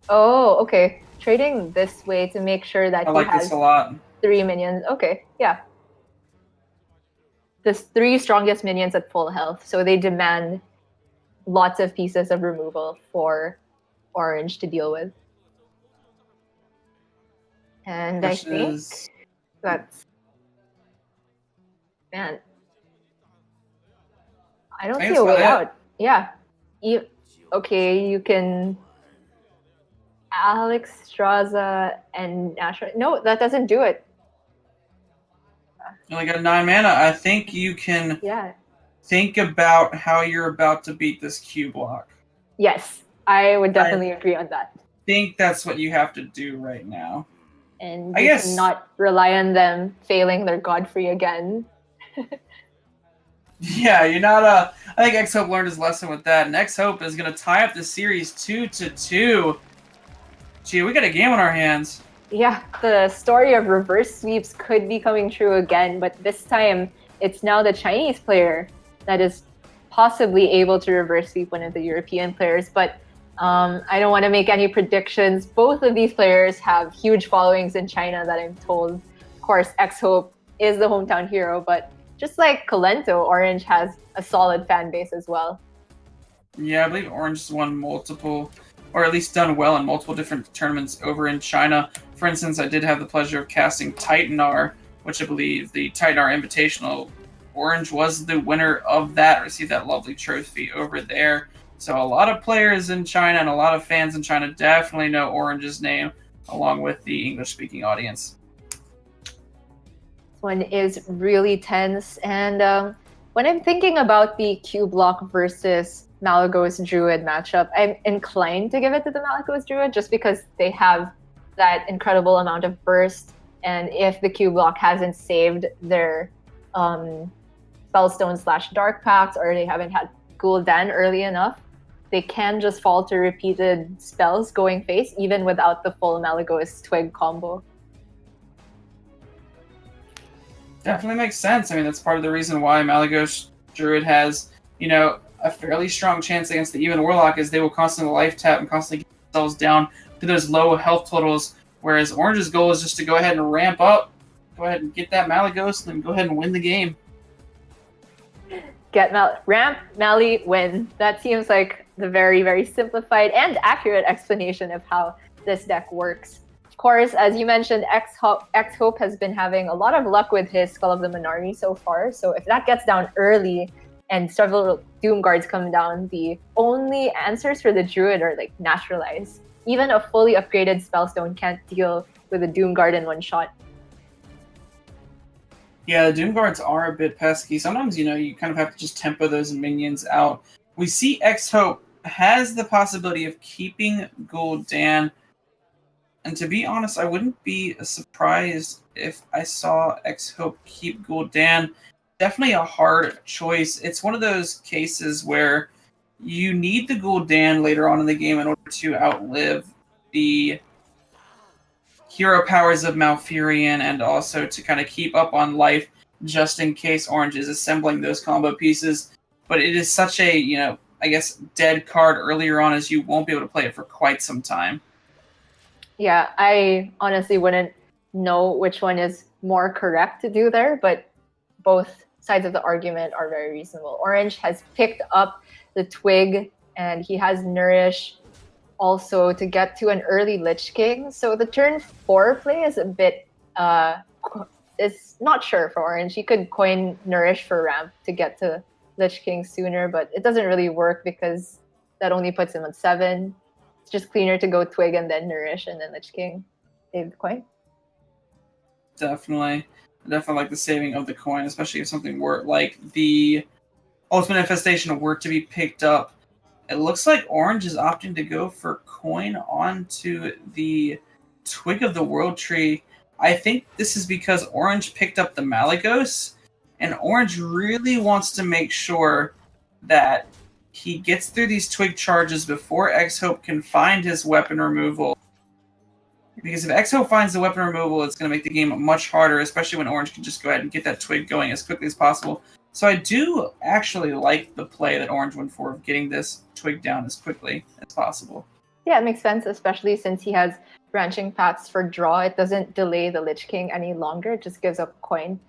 Oh, okay. Trading this way to make sure that I he like this has a lot. 3 minions. Okay, yeah. The 3 strongest minions at full health, so they demand lots of pieces of removal for Orange to deal with. And I think that's... Man, I don't see a way out. Yeah. Okay, you can Alex, Straza, and Nashor. No, that doesn't do it. You only got 9 mana. I think you can think about how you're about to beat this Q block. Yes, I would definitely agree on that. I think that's what you have to do right now. And you cannot rely on them failing their Godfrey again. Yeah, you're not. I think X Hope learned his lesson with that, and X Hope is going to tie up the series 2-2. Gee, we got a game on our hands. Yeah, the story of reverse sweeps could be coming true again, but this time it's now the Chinese player that is possibly able to reverse sweep one of the European players. But I don't want to make any predictions. Both of these players have huge followings in China that I'm told. Of course, X Hope is the hometown hero, but just like Colento, Orange has a solid fan base as well. Yeah, I believe Orange has won multiple, or at least done well in multiple different tournaments over in China. For instance, I did have the pleasure of casting Titanar, which I believe the Titanar Invitational. Orange was the winner of that, received that lovely trophy over there. So a lot of players in China and a lot of fans in China definitely know Orange's name, along with the English-speaking audience. One is really tense, and when I'm thinking about the Q block versus Malygos Druid matchup, I'm inclined to give it to the Malygos Druid just because they have that incredible amount of burst, and if the Q block hasn't saved their Spellstone / Dark Pacts, or they haven't had Gul'dan early enough, they can just fall to repeated spells going face even without the full Malygos Twig combo. Definitely makes sense. I mean, that's part of the reason why Malygos Druid has, a fairly strong chance against the Even Warlock, is they will constantly life tap and constantly get themselves down to those low health totals, whereas Orange's goal is just to go ahead and ramp up, go ahead and get that Malygos, and then go ahead and win the game. Ramp, Mally, win. That seems like the very, very simplified and accurate explanation of how this deck works. Of course, as you mentioned, X Hope has been having a lot of luck with his Skull of the Minari so far. So if that gets down early and several Doom Guards come down, the only answers for the Druid are like naturalized. Even a fully upgraded Spellstone can't deal with a Doom Guard in one shot. Yeah, the Doom Guards are a bit pesky. Sometimes, you kind of have to just tempo those minions out. We see X Hope has the possibility of keeping Gul'dan. And to be honest, I wouldn't be surprised if I saw X Hope keep Gul'dan. Definitely a hard choice. It's one of those cases where you need the Gul'dan later on in the game in order to outlive the hero powers of Malfurion, and also to kind of keep up on life just in case Orange is assembling those combo pieces. But it is such a, I guess, dead card earlier on, as you won't be able to play it for quite some time. Yeah, I honestly wouldn't know which one is more correct to do there, but both sides of the argument are very reasonable. Orange has picked up the Twig, and he has Nourish also to get to an early Lich King. So the turn 4 play is a bit, it's not sure for Orange. He could coin Nourish for ramp to get to Lich King sooner, but it doesn't really work because that only puts him at 7. It's just cleaner to go Twig and then Nourish and then Lich King. Save the coin. Definitely. I definitely like the saving of the coin, especially if something were like the Ultimate Infestation were to be picked up. It looks like Orange is opting to go for coin onto the Twig of the World Tree. I think this is because Orange picked up the Malygos, and Orange really wants to make sure that he gets through these Twig charges before X Hope can find his weapon removal. Because if X Hope finds the weapon removal, it's going to make the game much harder, especially when Orange can just go ahead and get that Twig going as quickly as possible So I do actually like the play that Orange went for of getting this twig down as quickly as possible. Yeah, it makes sense, especially since he has branching paths for draw. It doesn't delay the Lich King any longer. It just gives up a coin.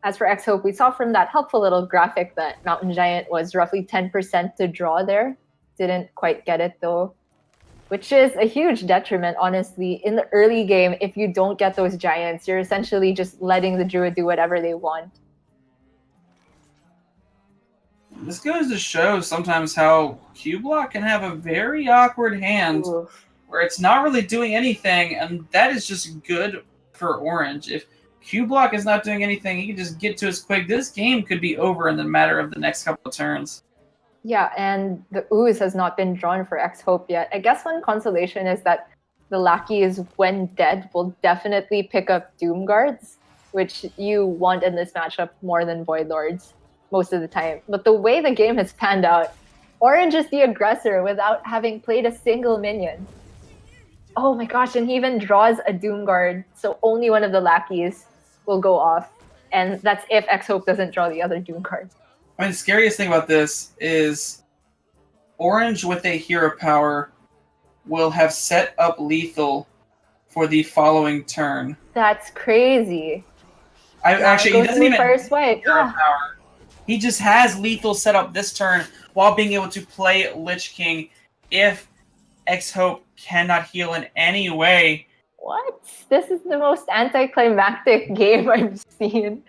As for X-Hope, we saw from that helpful little graphic that Mountain Giant was roughly 10% to draw there. Didn't quite get it though, which is a huge detriment, honestly. In the early game, if you don't get those Giants, you're essentially just letting the Druid do whatever they want. This goes to show sometimes how Q-Block can have a very awkward hand where it's not really doing anything, and that is just good for Orange. If Q-Block is not doing anything, he can just get to his quick. This game could be over in the matter of the next couple of turns. Yeah, and the Ooze has not been drawn for X-Hope yet. I guess one consolation is that the lackeys, when dead, will definitely pick up Doom Guards, which you want in this matchup more than Void Lords most of the time. But the way the game has panned out, Orange is the aggressor without having played a single minion. Oh my gosh, and he even draws a Doom Guard, so only one of the lackeys will go off. And that's if X-Hope doesn't draw the other Doom Guard. I mean, the scariest thing about this is Orange with a hero power will have set up lethal for the following turn. That's crazy. Actually, he doesn't even first swipe. Hero power. He just has lethal set up this turn while being able to play Lich King if X-Hope cannot heal in any way. What? This is the most anticlimactic game I've seen.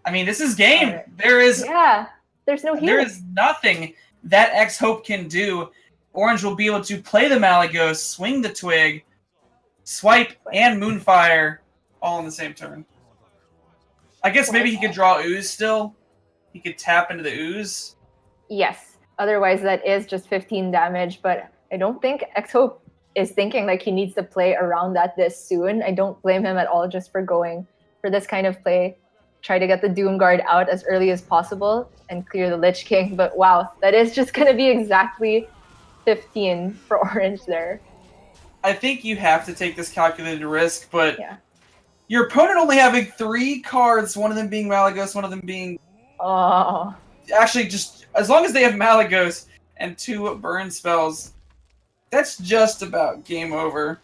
I mean, this is game. There's no heal. There is nothing that X-Hope can do. Orange will be able to play the Malygos, swing the twig, swipe, and Moonfire all in the same turn. I guess maybe he could draw Ooze still. He could tap into the Ooze. Yes. Otherwise, that is just 15 damage, but I don't think X-Hope is thinking like he needs to play around that this soon. I don't blame him at all just for going for this kind of play. Try to get the Doom Guard out as early as possible and clear the Lich King. But wow, that is just going to be exactly 15 for Orange there. I think you have to take this calculated risk, but your opponent only having 3 cards, one of them being Malygos, one of them being... Oh. Actually, just as long as they have Malygos and 2 burn spells, that's just about game over.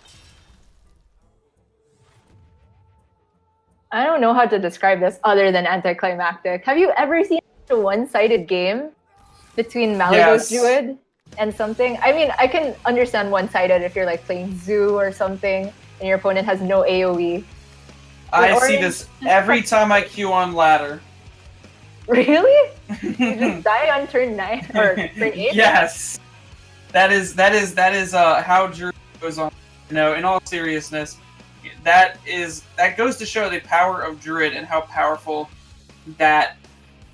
I don't know how to describe this other than anticlimactic. Have you ever seen a one-sided game between Malygos Druid and something? I mean, I can understand one-sided if you're like playing Zoo or something and your opponent has no AoE. I see this every time I queue on ladder. Really? You just die on turn 9 or turn 8? Yes. That is how Druid goes on. No, in all seriousness, that goes to show the power of Druid and how powerful that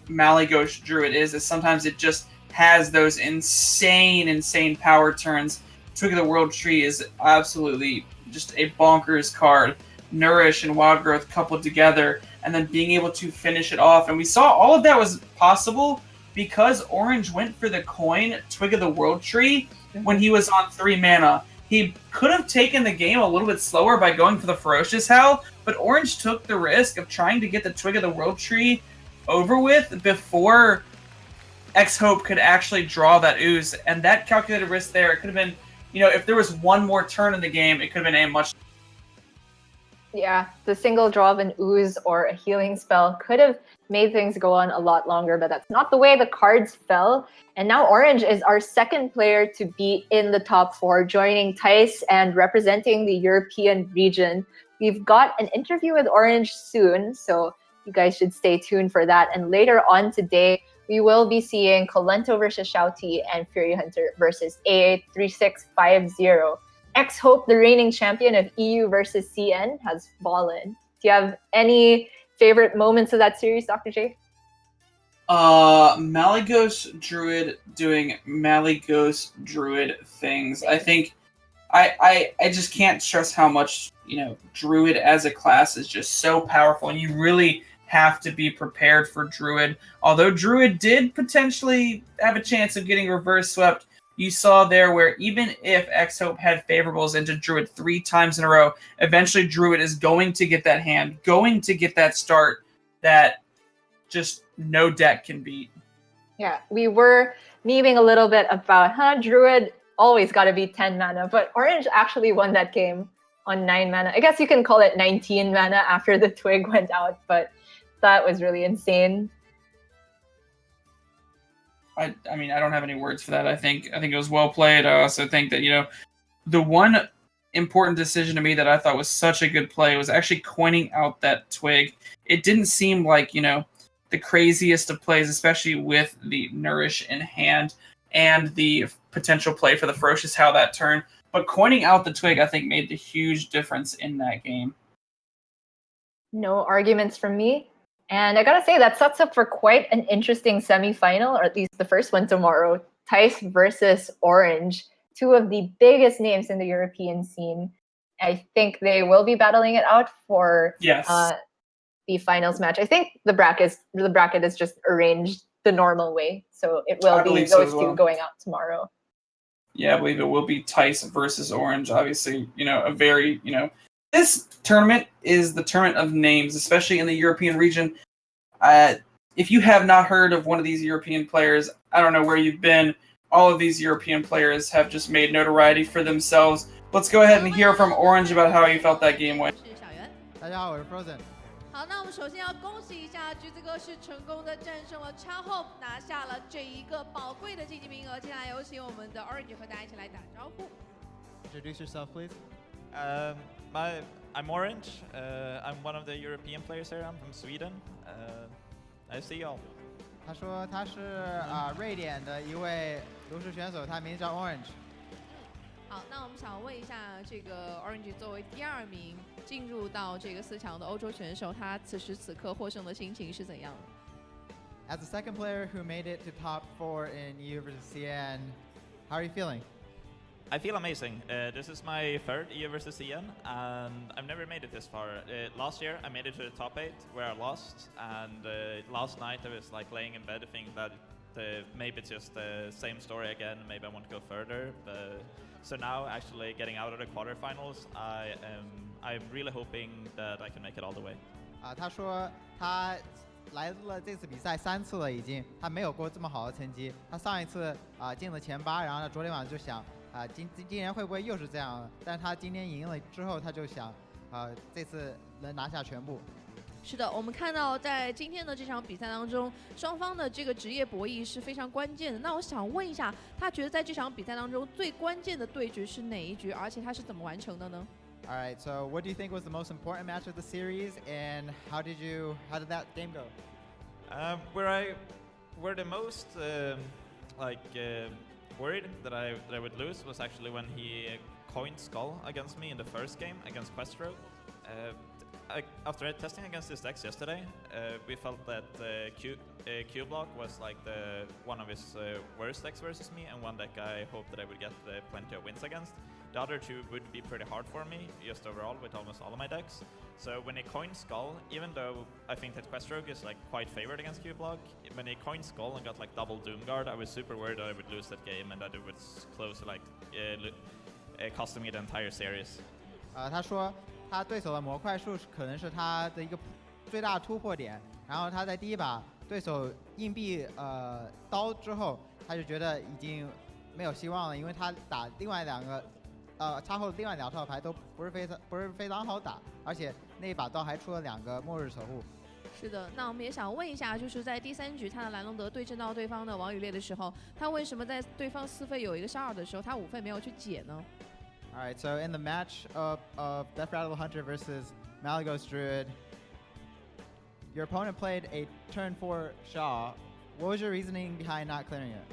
Malygos Druid is sometimes it just has those insane power turns. Twig of the World Tree is absolutely just a bonkers card. Nourish and Wild Growth coupled together, and then being able to finish it off. And we saw all of that was possible because Orange went for the coin Twig of the World Tree when he was on 3 mana. He could have taken the game a little bit slower by going for the Ferocious Howl, but Orange took the risk of trying to get the Twig of the World Tree over with before X-Hope could actually draw that Ooze. And that calculated risk there, it could have been, if there was one more turn in the game, it could have been a much... Yeah, the single draw of an Ooze or a healing spell could have made things go on a lot longer, but that's not the way the cards fell. And now Orange is our second player to be in the top 4, joining Tice and representing the European region. We've got an interview with Orange soon, so you guys should stay tuned for that. And later on today, we will be seeing Colento versus Shouty and Fury Hunter versus AA3650. X-Hope, the reigning champion of EU versus CN, has fallen. Do you have any favorite moments of that series, Dr. J? Malygos Druid doing Malygos Druid things. I think I just can't stress how much, Druid as a class is just so powerful, and you really have to be prepared for Druid. Although Druid did potentially have a chance of getting reverse swept, you saw there where even if X-Hope had favorables into Druid 3 times in a row, eventually Druid is going to get that hand, going to get that start that just no deck can beat. Yeah, we were memeing a little bit about, Druid always got to be 10 mana, but Orange actually won that game on 9 mana. I guess you can call it 19 mana after the twig went out, but that was really insane. I mean, I don't have any words for that. I think it was well played. I also think that, the one important decision to me that I thought was such a good play was actually coining out that twig. It didn't seem like, the craziest of plays, especially with the Nourish in hand and the potential play for the Ferocious Howl that turn. But coining out the twig, I think, made the huge difference in that game. No arguments from me. And I gotta say, that sets up for quite an interesting semifinal, or at least the first one tomorrow. Tice versus Orange, two of the biggest names in the European scene. I think they will be battling it out for the finals match. I think the bracket is just arranged the normal way, so it will be those two going out tomorrow. Yeah, I believe it will be Tice versus Orange. Obviously, a very, this tournament is the tournament of names, especially in the European region. If you have not heard of one of these European players, I don't know where you've been. All of these European players have just made notoriety for themselves. Let's go ahead and hear from Orange about how he felt that game went. 大家好，我是 Frozen。好，那我们首先要恭喜一下橘子哥是成功的战胜了 Cha-Hope， 拿下了这一个宝贵的晋级名额。接下来有请我们的 Orange 和大家一起来打招呼。Introduce yourself, please. I'm Orange. I'm one of the European players here. I'm from Sweden. I see y'all. 他说他是瑞典的一位炉石选手，他名叫 Orange。好，那我们想问一下，这个 Orange 作为第2名进入到这个4强的欧洲选手，他此时此刻获胜的心情是怎样的 As the second player who made it to top 4 in EU versus CN, how are you feeling? I feel amazing. This is my third EU versus CN, and I've never made it this far. Last year, I made it to the top 8, where I lost, and last night I was like laying in bed thinking that maybe it's just the same story again. Maybe I want to go further. So now, actually getting out of the quarterfinals, I'm really hoping that I can make it all the way. 他说他来了这次比赛3次了，已经他没有过这么好的成绩。他上一次进了前8，然后他昨天晚上就想今年会不会又是这样？但是他今天赢了之后，他就想这次能拿下全部。是的，我们看到在今天的这场比赛当中，双方的这个职业博弈是非常关键的。那我想问一下，他觉得在这场比赛当中最关键的对局是哪一局？而且他是怎么完成的呢？ All right, so what do you think was the most important match of the series, and how did that game go? Where the most worried that I would lose was actually when he coined Skull against me in the first game against Questro. After testing against his decks yesterday, we felt that Q block was like one of his worst decks versus me, and one deck I hoped that I would get plenty of wins against. The other two would be pretty hard for me, just overall, with almost all of my decks. So when he coined Skull, even though I think that Questrogue is like quite favored against Q block, when he coined Skull and got like double Doomguard, I was super worried that I would lose that game and that it was close to like costing me the entire series. 他说他对手的模块数可能是他的一个最大突破点，然后他在第一把对手硬币刀之后，他就觉得已经没有希望了，因为他打另外2个插后另外2套牌都不是非常好打，而且那一把刀还出了2个末日守护。是的，那我们也想问一下，就是在第3局他的蓝龙德对阵到对方的王羽烈的时候，他为什么在对方4费有一个杀2的时候，他5费没有去解呢？ All right, so in the match of Death Rattle Hunter versus Malagos Druid, your opponent played a turn 4 Shaw. What was your reasoning behind not clearing it?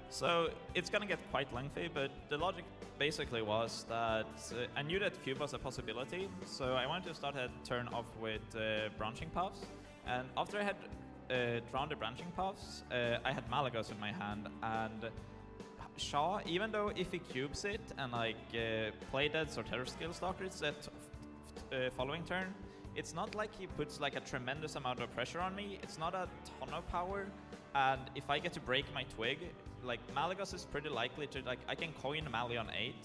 So it's gonna get quite lengthy, but the logic basically was that I knew that cube was a possibility, so I wanted to start a turn off with branching paths. And after I had drawn the branching paths, I had Malagos in my hand, and Shaw, even though if he cubes it and like play dead or terror skill stalkers that following turn, it's not like he puts like a tremendous amount of pressure on me. It's not a ton of power, and if I get to break my twig, like Malagos is pretty likely to like I can coin Mali on 8,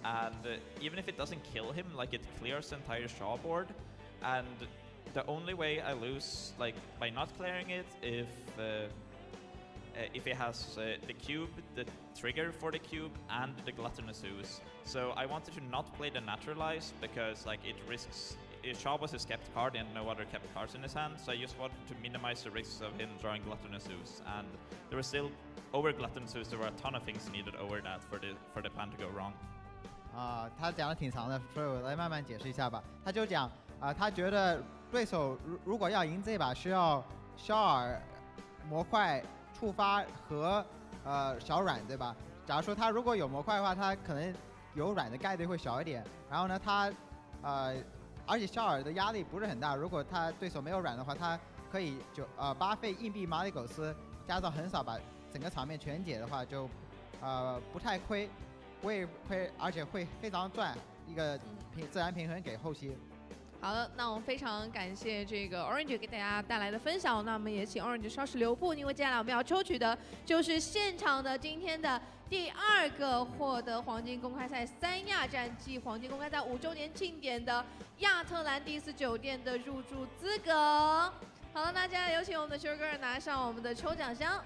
and even if it doesn't kill him, like it clears the entire Shaw board, and the only way I lose, like by not clearing it, if it has the cube, the trigger for the cube, and the gluttonous ooze. So I wanted to not play the naturalize because like it risks. Shah was his kept card and no other kept cards in his hand, so I just wanted to minimize the risks of him drawing gluttonous ooze. And there were still over gluttonous ooze, there were a ton of things needed over that for the plan to go wrong. 他讲的挺长的，所以我来慢慢解释一下吧。他就讲他觉得对手如果要赢这把，需要肖尔、模块、触发和小软，对吧？假如说他如果有模块的话，他可能有软的概率会小一点。然后呢，而且肖尔的压力不是很大，如果他对手没有软的话，他可以8费硬币马里狗斯加上横扫把整个场面全解的话，就不太亏，不会亏，而且会非常赚一个自然平衡给后期。好的，那我们非常感谢这个 Orange 给大家带来的分享。那我们也请 Orange 稍事留步，因为接下来我们要抽取的就是现场的今天的第2个获得黄金公开赛3亚战绩黄金公开赛5周年庆典的亚特兰蒂斯酒店的入住资格。好了，那接下来有请我们的 Sugar 拿上我们的抽奖箱。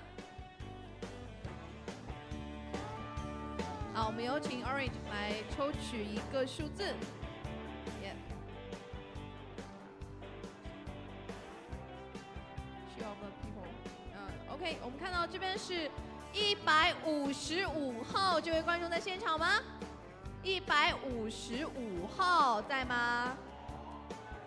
好，我们有请 Orange 来抽取一个数字。OK， 我们看到这边是155号，这位观众在现场吗？155号在吗？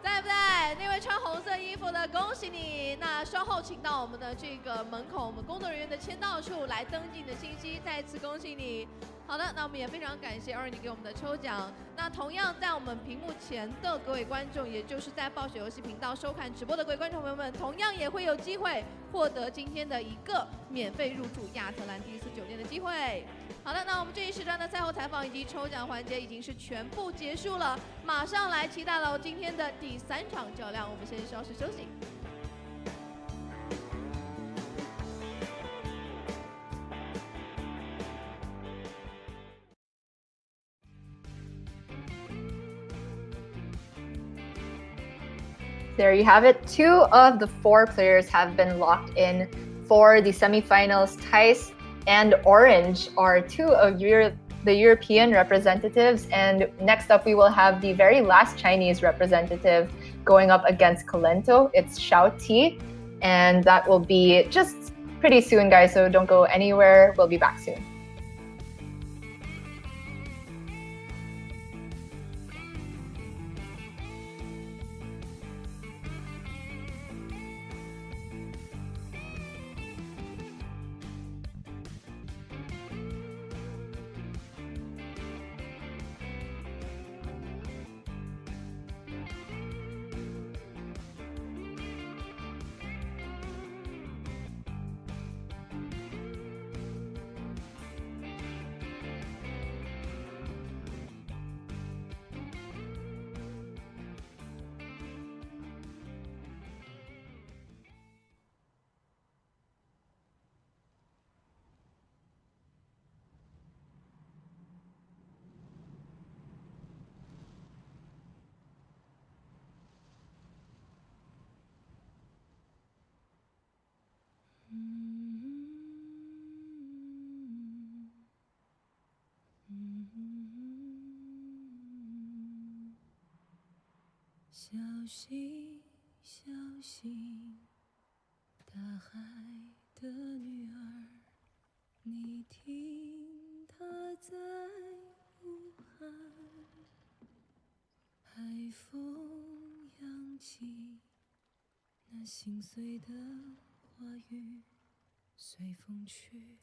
在不在？那位穿红色衣服的，恭喜你！那稍后请到我们的这个门口，我们工作人员的签到处来登记你的信息，再次恭喜你。好的，那我们也非常感谢Orange给我们的抽奖。那同样在我们屏幕前的各位观众，也就是在暴雪游戏频道收看直播的各位观众朋友们，同样也会有机会获得今天的一个免费入住亚特兰蒂斯酒店的机会。好的，那我们这一时段的赛后采访以及抽奖环节已经是全部结束了，马上来期待了今天的第3场较量。我们先稍事休息。There you have it. 2 of the 4 players have been locked in for the semifinals. Tice and Orange are 2 of the European representatives. And next up, we will have the very last Chinese representative going up against Colento. It's Xiao Ti. And that will be just pretty soon, guys. So don't go anywhere. We'll be back soon.小心，小心，大海的女儿，你听她在呼喊，海风扬起那心碎的话语，随风去，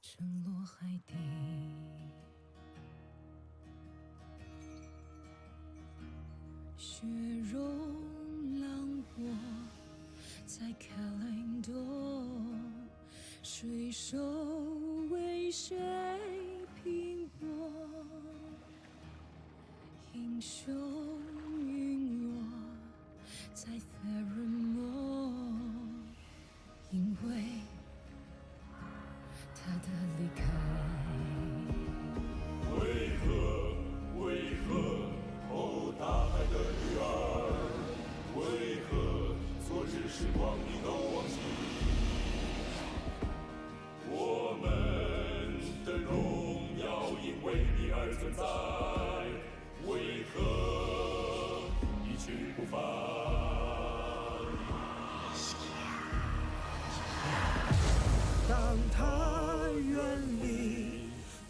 沉落海底。雪融浪过在卡林多，水手为谁拼搏？英雄陨落在费尔莫，因为他的离开。为何？哦，大海的女儿，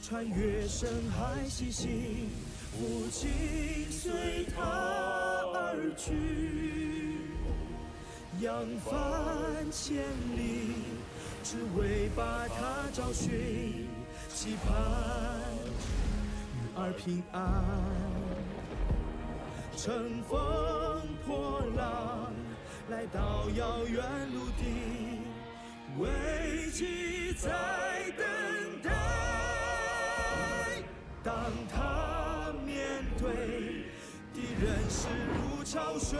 穿越深海西行，父亲随他而去，扬帆千里，只为把他找寻，期盼女儿平安。乘风破浪，来到遥远陆地，危机在等待。当他面对敌人势如潮水，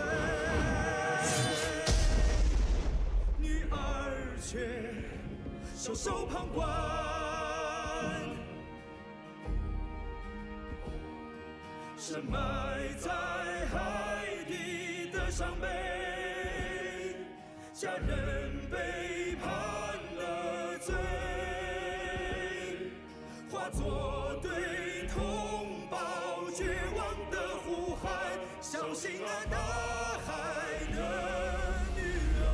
女儿却袖手旁观。深埋在海底的伤悲，家人背叛了罪，化作对同胞绝望的呼喊，相信了大海的女儿。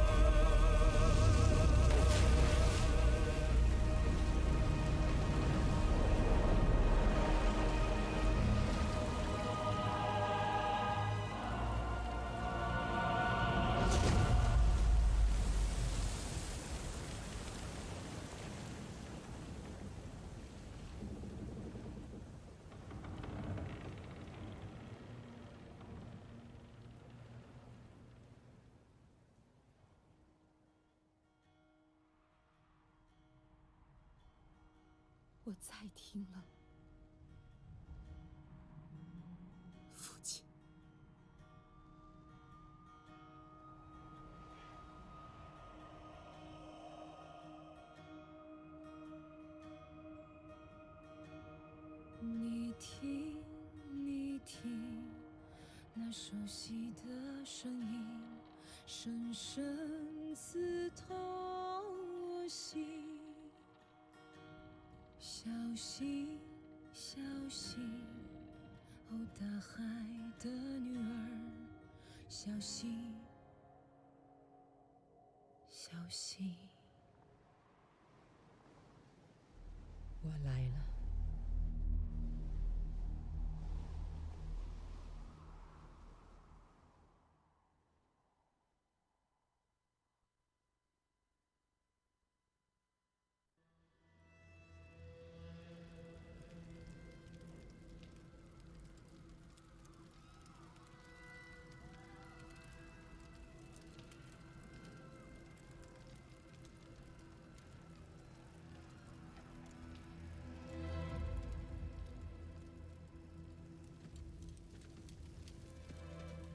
我再听了，父亲。你听，你听，那熟悉的声音，深深刺痛我心。小心，小心，哦，大海的女儿，小心，小心。我来了。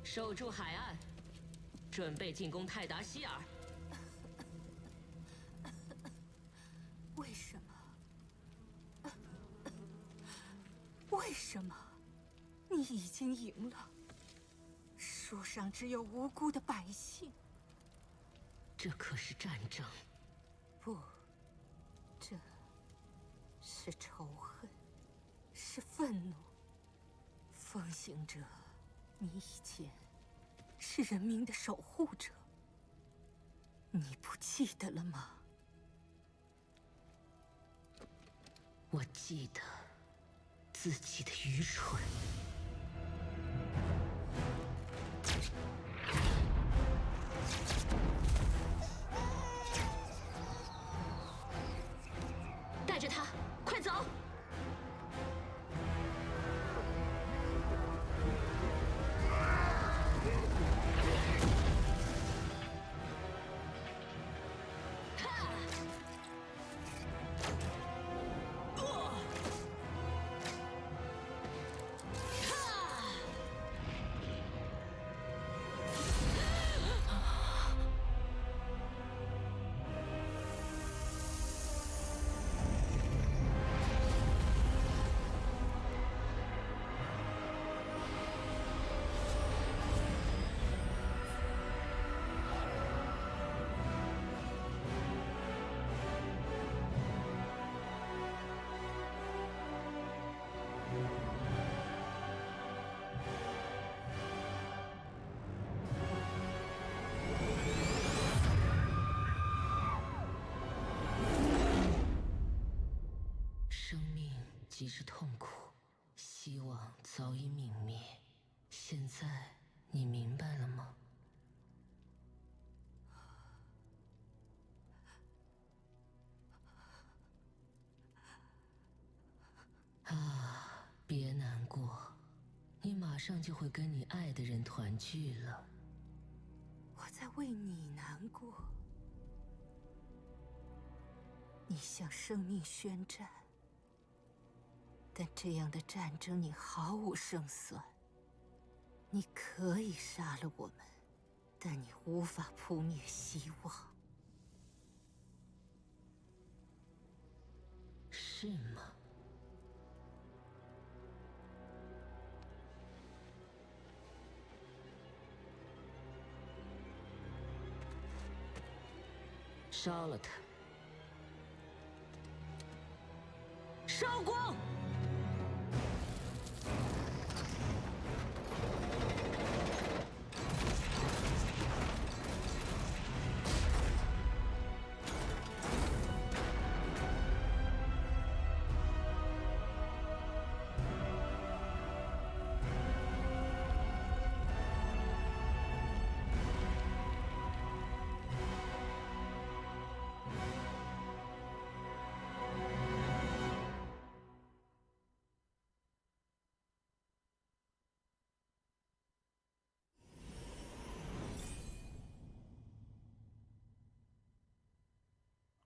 守住海岸，准备进攻泰达希尔。为什么？为什么？你已经赢了，树上只有无辜的百姓。这可是战争。不，这是仇恨，是愤怒。风行者，你以前是人民的守护者，你不记得了吗？我记得自己的愚蠢。带着他，快走！即是痛苦，希望早已泯灭。现在你明白了吗？啊，别难过，你马上就会跟你爱的人团聚了。我在为你难过。你向生命宣战，但这样的战争你毫无胜算。你可以杀了我们，但你无法扑灭希望。是吗？烧了它，烧光！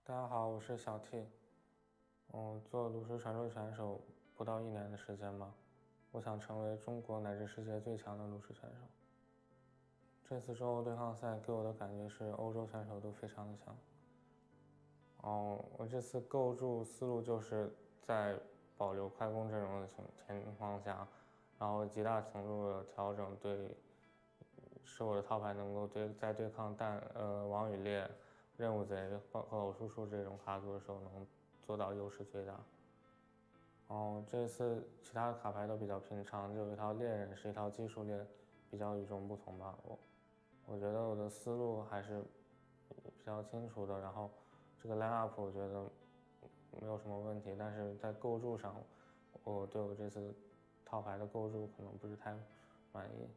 大家好，我是小 T。做炉石传说选手不到1年的时间吧，我想成为中国乃至世界最强的炉石选手。这次中欧对抗赛给我的感觉是欧洲选手都非常的强。我这次构筑思路就是在保留快攻阵容的情况下，然后极大程度的调整使我的套牌能够在对抗王与猎、任务贼和偶叔叔这种卡组的时候能做到优势最大。这次其他的卡牌都比较平常，就有一套猎人是一套技术猎，比较与众不同吧。我觉得我的思路还是比较清楚的，然后这个 line up 我觉得没有什么问题，但是在构筑上，我对我这次套牌的构筑可能不是太满意。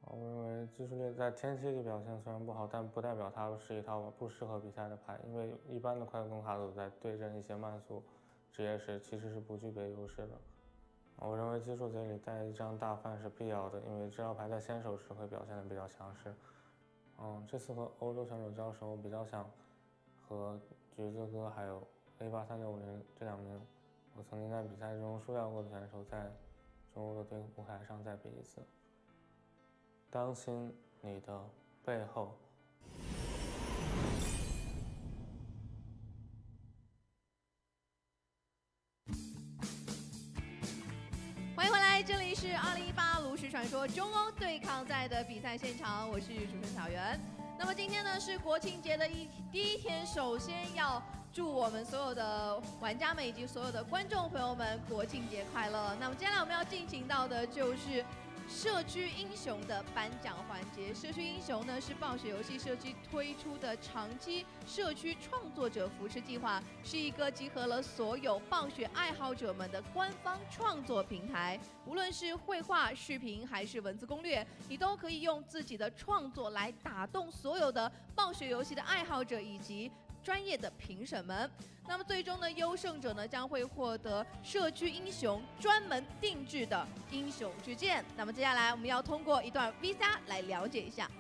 我认为技术猎在天气里表现虽然不好，但不代表它是一套不适合比赛的牌，因为一般的快攻卡组在对阵一些慢速职业时其实是不具备优势的。我认为技术贼里带一张大范是必要的，因为这套牌在先手时会表现得比较强势。这次和欧洲选手交手，我比较想和橘子哥还有 A83650这2名我曾经在比赛中输掉过的选手在中欧的舞台上再比一次。当心你的背后。欢迎回来，这里是2018炉石传说中欧对抗赛的比赛现场，我是主持人小袁。那么今天呢是国庆节的第一天，首先要祝我们所有的玩家们以及所有的观众朋友们国庆节快乐。那么接下来我们要进行到的就是社区英雄的颁奖环节。社区英雄呢是暴雪游戏社区推出的长期社区创作者扶持计划，是一个集合了所有暴雪爱好者们的官方创作平台。无论是绘画、视频还是文字攻略，你都可以用自己的创作来打动所有的暴雪游戏的爱好者以及专业的评审们。那么最终呢，优胜者呢将会获得社区英雄专门定制的英雄之剑。那么接下来我们要通过一段 VCR 来了解一下。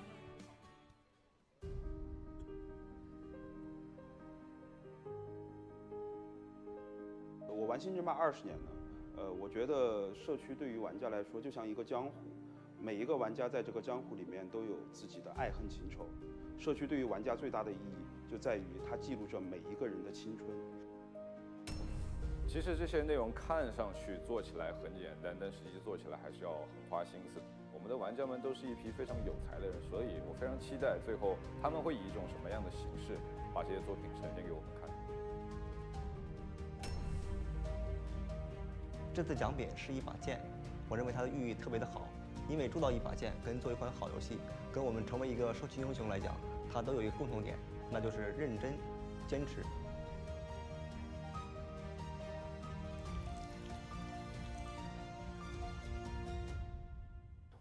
我玩星争霸20年了，我觉得社区对于玩家来说就像一个江湖，每一个玩家在这个江湖里面都有自己的爱恨情仇。社区对于玩家最大的意义就在于它记录着每一个人的青春。其实这些内容看上去做起来很简单，但实际做起来还是要很花心思。我们的玩家们都是一批非常有才的人，所以我非常期待最后他们会以一种什么样的形式把这些作品呈现给我们看。这次奖品是一把剑，我认为它的寓意特别的好，因为铸造一把剑跟做一款好游戏，跟我们成为一个社区英雄来讲，它都有一个共同点，那就是认真、坚持。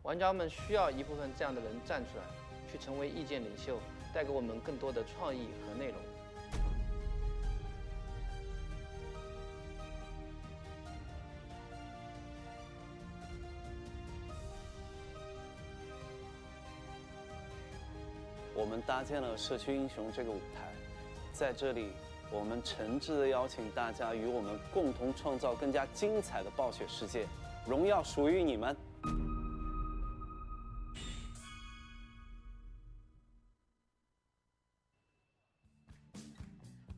玩家们需要一部分这样的人站出来，去成为意见领袖，带给我们更多的创意和内容。我们搭建了社区英雄这个舞台，在这里，我们诚挚地邀请大家与我们共同创造更加精彩的暴雪世界，荣耀属于你们。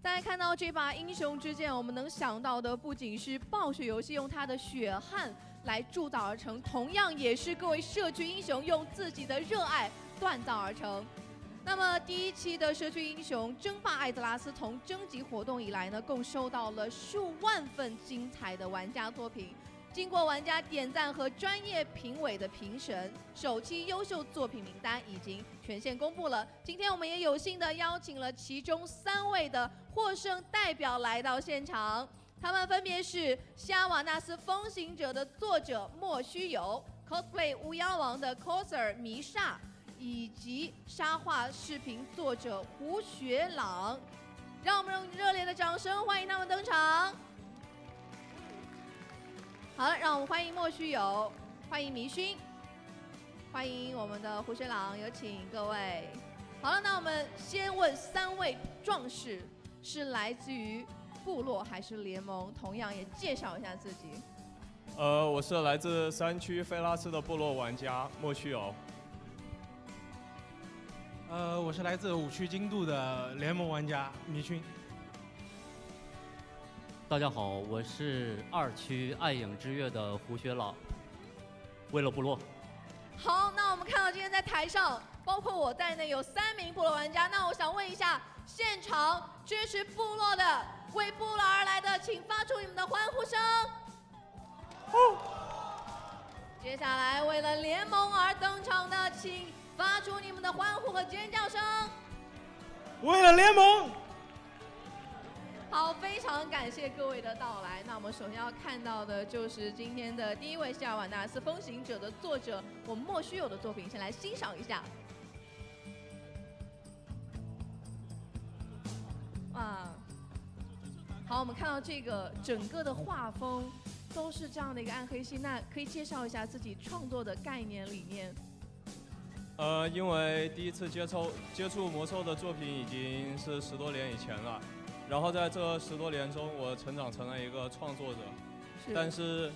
大家看到这把英雄之剑，我们能想到的不仅是暴雪游戏用它的血汗来铸造而成，同样也是各位社区英雄用自己的热爱锻造而成。那么第一期的社区英雄争霸艾泽拉斯从征集活动以来呢，共收到了数万份精彩的玩家作品。经过玩家点赞和专业评委的评审，首期优秀作品名单已经全线公布了。今天我们也有幸的邀请了其中3位的获胜代表来到现场，他们分别是夏瓦纳斯风行者的作者莫须有、cosplay 巫妖王的 coser 弥煞，以及沙画视频作者胡雪朗。让我们用热烈的掌声欢迎他们登场。好了，让我们欢迎莫须有，欢迎迷勋，欢迎我们的胡雪朗，有请各位。好了，那我们先问3位壮士，是来自于部落还是联盟？同样也介绍一下自己。我是来自山区菲拉斯的部落玩家莫须有。我是来自5区京都的联盟玩家迷勋。大家好，我是2区暗影之月的胡雪朗，为了部落。好，那我们看到今天在台上，包括我在内有3名部落玩家。那我想问一下，现场支持部落的、为部落而来的，请发出你们的欢呼声。接下来，为了联盟而登场的，请发出你们的欢呼和尖叫声。为了联盟。好，非常感谢各位的到来。那我们首先要看到的就是今天的第一位夏瓦纳斯风行者的作者，我们莫须有的作品，先来欣赏一下。哇，好，我们看到这个整个的画风都是这样的一个暗黑系，那可以介绍一下自己创作的概念理念。因为第一次接触魔兽的作品已经是10多年以前了。然后在这10多年中，我成长成了一个创作者，但是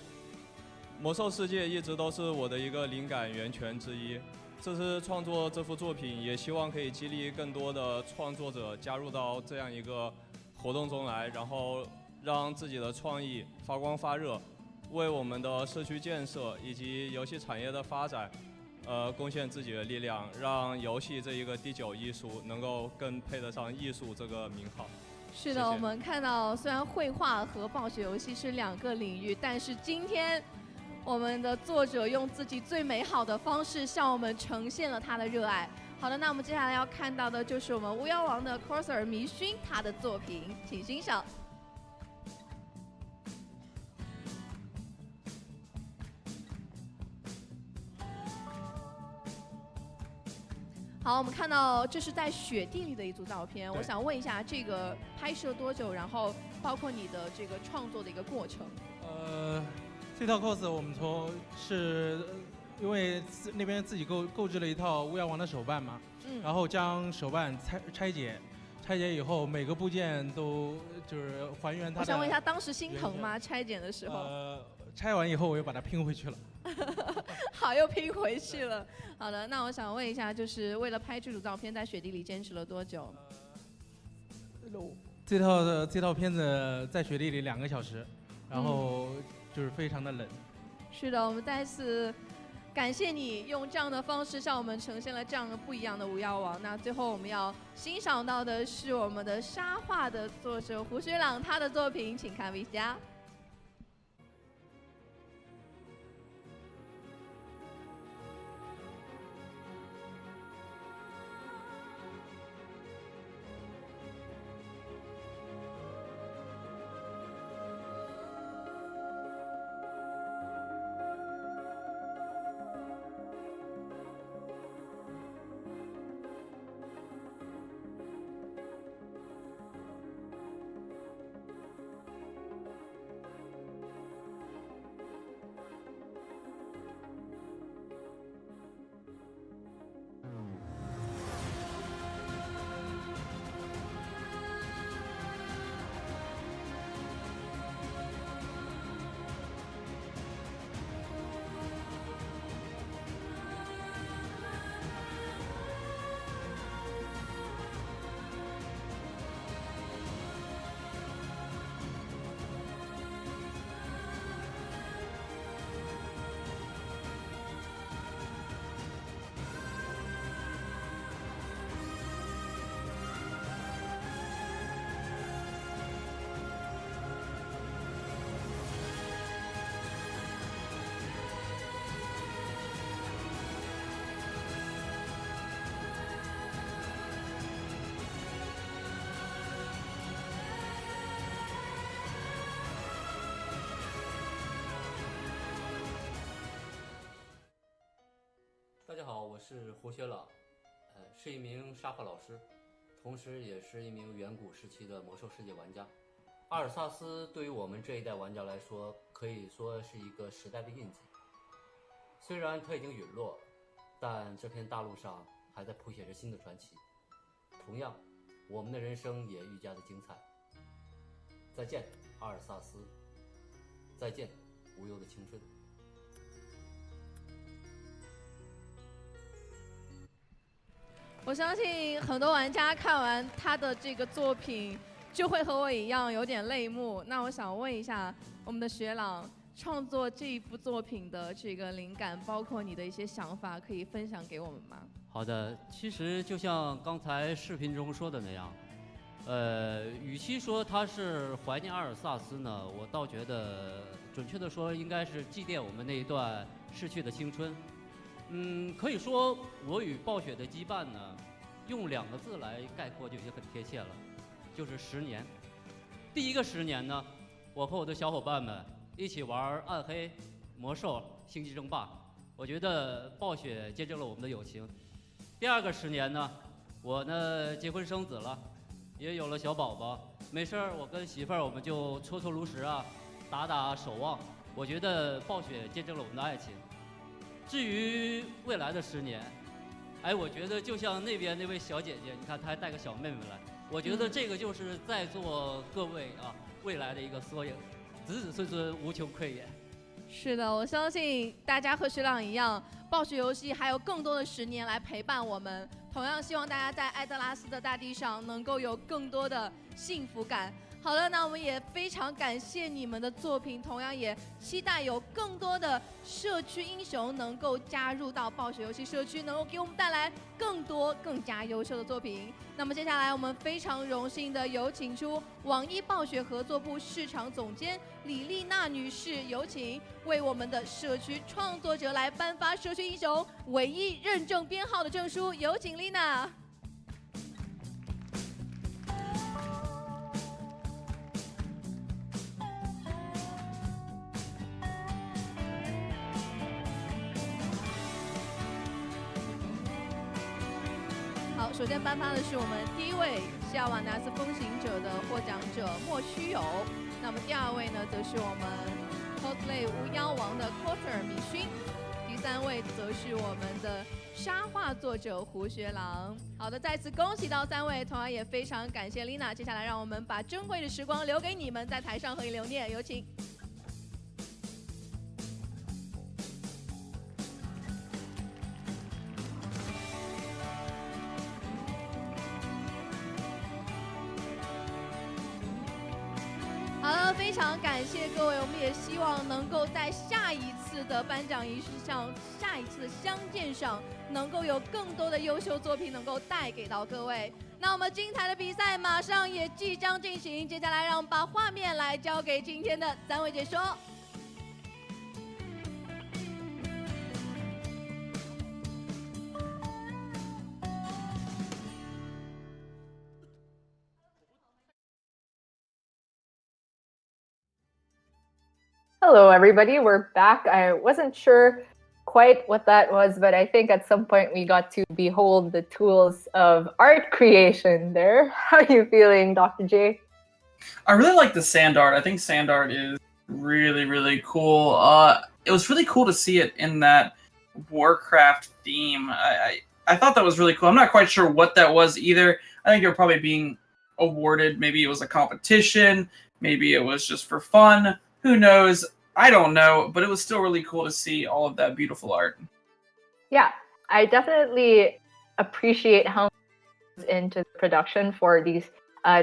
魔兽世界一直都是我的一个灵感源泉之一。这次创作这幅作品，也希望可以激励更多的创作者加入到这样一个活动中来，然后让自己的创意发光发热，为我们的社区建设以及游戏产业的发展，贡献自己的力量，让游戏这一个第9艺术能够更配得上艺术这个名号。是的，我们看到虽然绘画和暴雪游戏是2个领域，但是今天我们的作者用自己最美好的方式向我们呈现了他的热爱。好的，那我们接下来要看到的就是我们巫妖王的 coser 迷勋他的作品，请欣赏。好，我们看到这是在雪地里的一组照片。我想问一下，这个拍摄多久？然后包括你的这个创作的一个过程。这套 cos 我们因为那边自己购置了一套巫妖王的手办嘛，然后将手办拆解以后，每个部件都就是还原它的。我想问一下，当时心疼吗？拆解的时候？拆完以后我又把它拼回去了。好，又拼回去了。好的，那我想问一下，就是为了拍这组照片，在雪地里坚持了多久？这套片子在雪地里2个小时，然后就是非常的冷。是的，我们再次感谢你用这样的方式向我们呈现了这样的不一样的巫妖王。那最后我们要欣赏到的是我们的沙画的作者胡雪朗他的作品，请看 VCR。家好，我是胡学朗，是一名沙画老师，同时也是一名远古时期的魔兽世界玩家。阿尔萨斯对于我们这一代玩家来说，可以说是一个时代的印记。虽然它已经陨落，但这片大陆上还在谱写着新的传奇。同样，我们的人生也愈加的精彩。再见，阿尔萨斯。再见，无忧的青春。我相信很多玩家看完他的这个作品，就会和我一样有点泪目。那我想问一下，我们的学朗创作这一部作品的这个灵感，包括你的一些想法，可以分享给我们吗？好的，其实就像刚才视频中说的那样，与其说他是怀念阿尔萨斯呢，我倒觉得准确的说应该是祭奠我们那一段逝去的青春。可以说我与暴雪的羁绊呢，用2个字来概括就已经很贴切了，就是10年。第一个10年呢，我和我的小伙伴们一起玩暗黑、魔兽、星际争霸，我觉得暴雪见证了我们的友情。第2个10年呢，我呢结婚生子了，也有了小宝宝，没事儿我跟媳妇儿我们就搓搓炉石啊，打打守望，我觉得暴雪见证了我们的爱情。至于未来的10年，我觉得就像那边那位小姐姐，你看她还带个小妹妹来，我觉得这个就是在座各位啊未来的一个缩影，子子孙孙无穷匮也。是的，我相信大家和学朗一样，暴雪游戏还有更多的10年来陪伴我们。同样希望大家在艾德拉斯的大地上能够有更多的幸福感。好了，那我们也非常感谢你们的作品，同样也期待有更多的社区英雄能够加入到暴雪游戏社区，能够给我们带来更多更加优秀的作品。那么接下来我们非常荣幸的有请出网易暴雪合作部市场总监李丽娜女士，有请为我们的社区创作者来颁发社区英雄唯一认证编号的证书，有请丽娜。好，首先颁发的是我们第1位西亚瓦纳斯风行者的获奖者莫须有，那么第2位呢，则是我们 cosplay 巫妖王的 coser 米勋，第3位则是我们的沙画作者胡学朗。好的，再次恭喜到3位，同样也非常感谢 Lina。接下来让我们把珍贵的时光留给你们，在台上合影留念，有请。好了，非常感谢各位，我们也希望能够在下一次的颁奖仪式上、下一次的相见上，能够有更多的优秀作品能够带给到各位。那我们精彩的比赛马上也即将进行，接下来让我们把画面来交给今天的3位解说。Hello, everybody. We're back. I wasn't sure quite what that was, but I think at some point we got to behold the tools of art creation there. How are you feeling, Dr. J? I really like the sand art. I think sand art is really, really cool. It was really cool to see it in that Warcraft theme. I thought that was really cool. I'm not quite sure what that was either. I think they're probably being awarded. Maybe it was a competition. Maybe it was just for fun. Who knows? I don't know, but it was still really cool to see all of that beautiful art. Yeah, I definitely appreciate how much into the production for these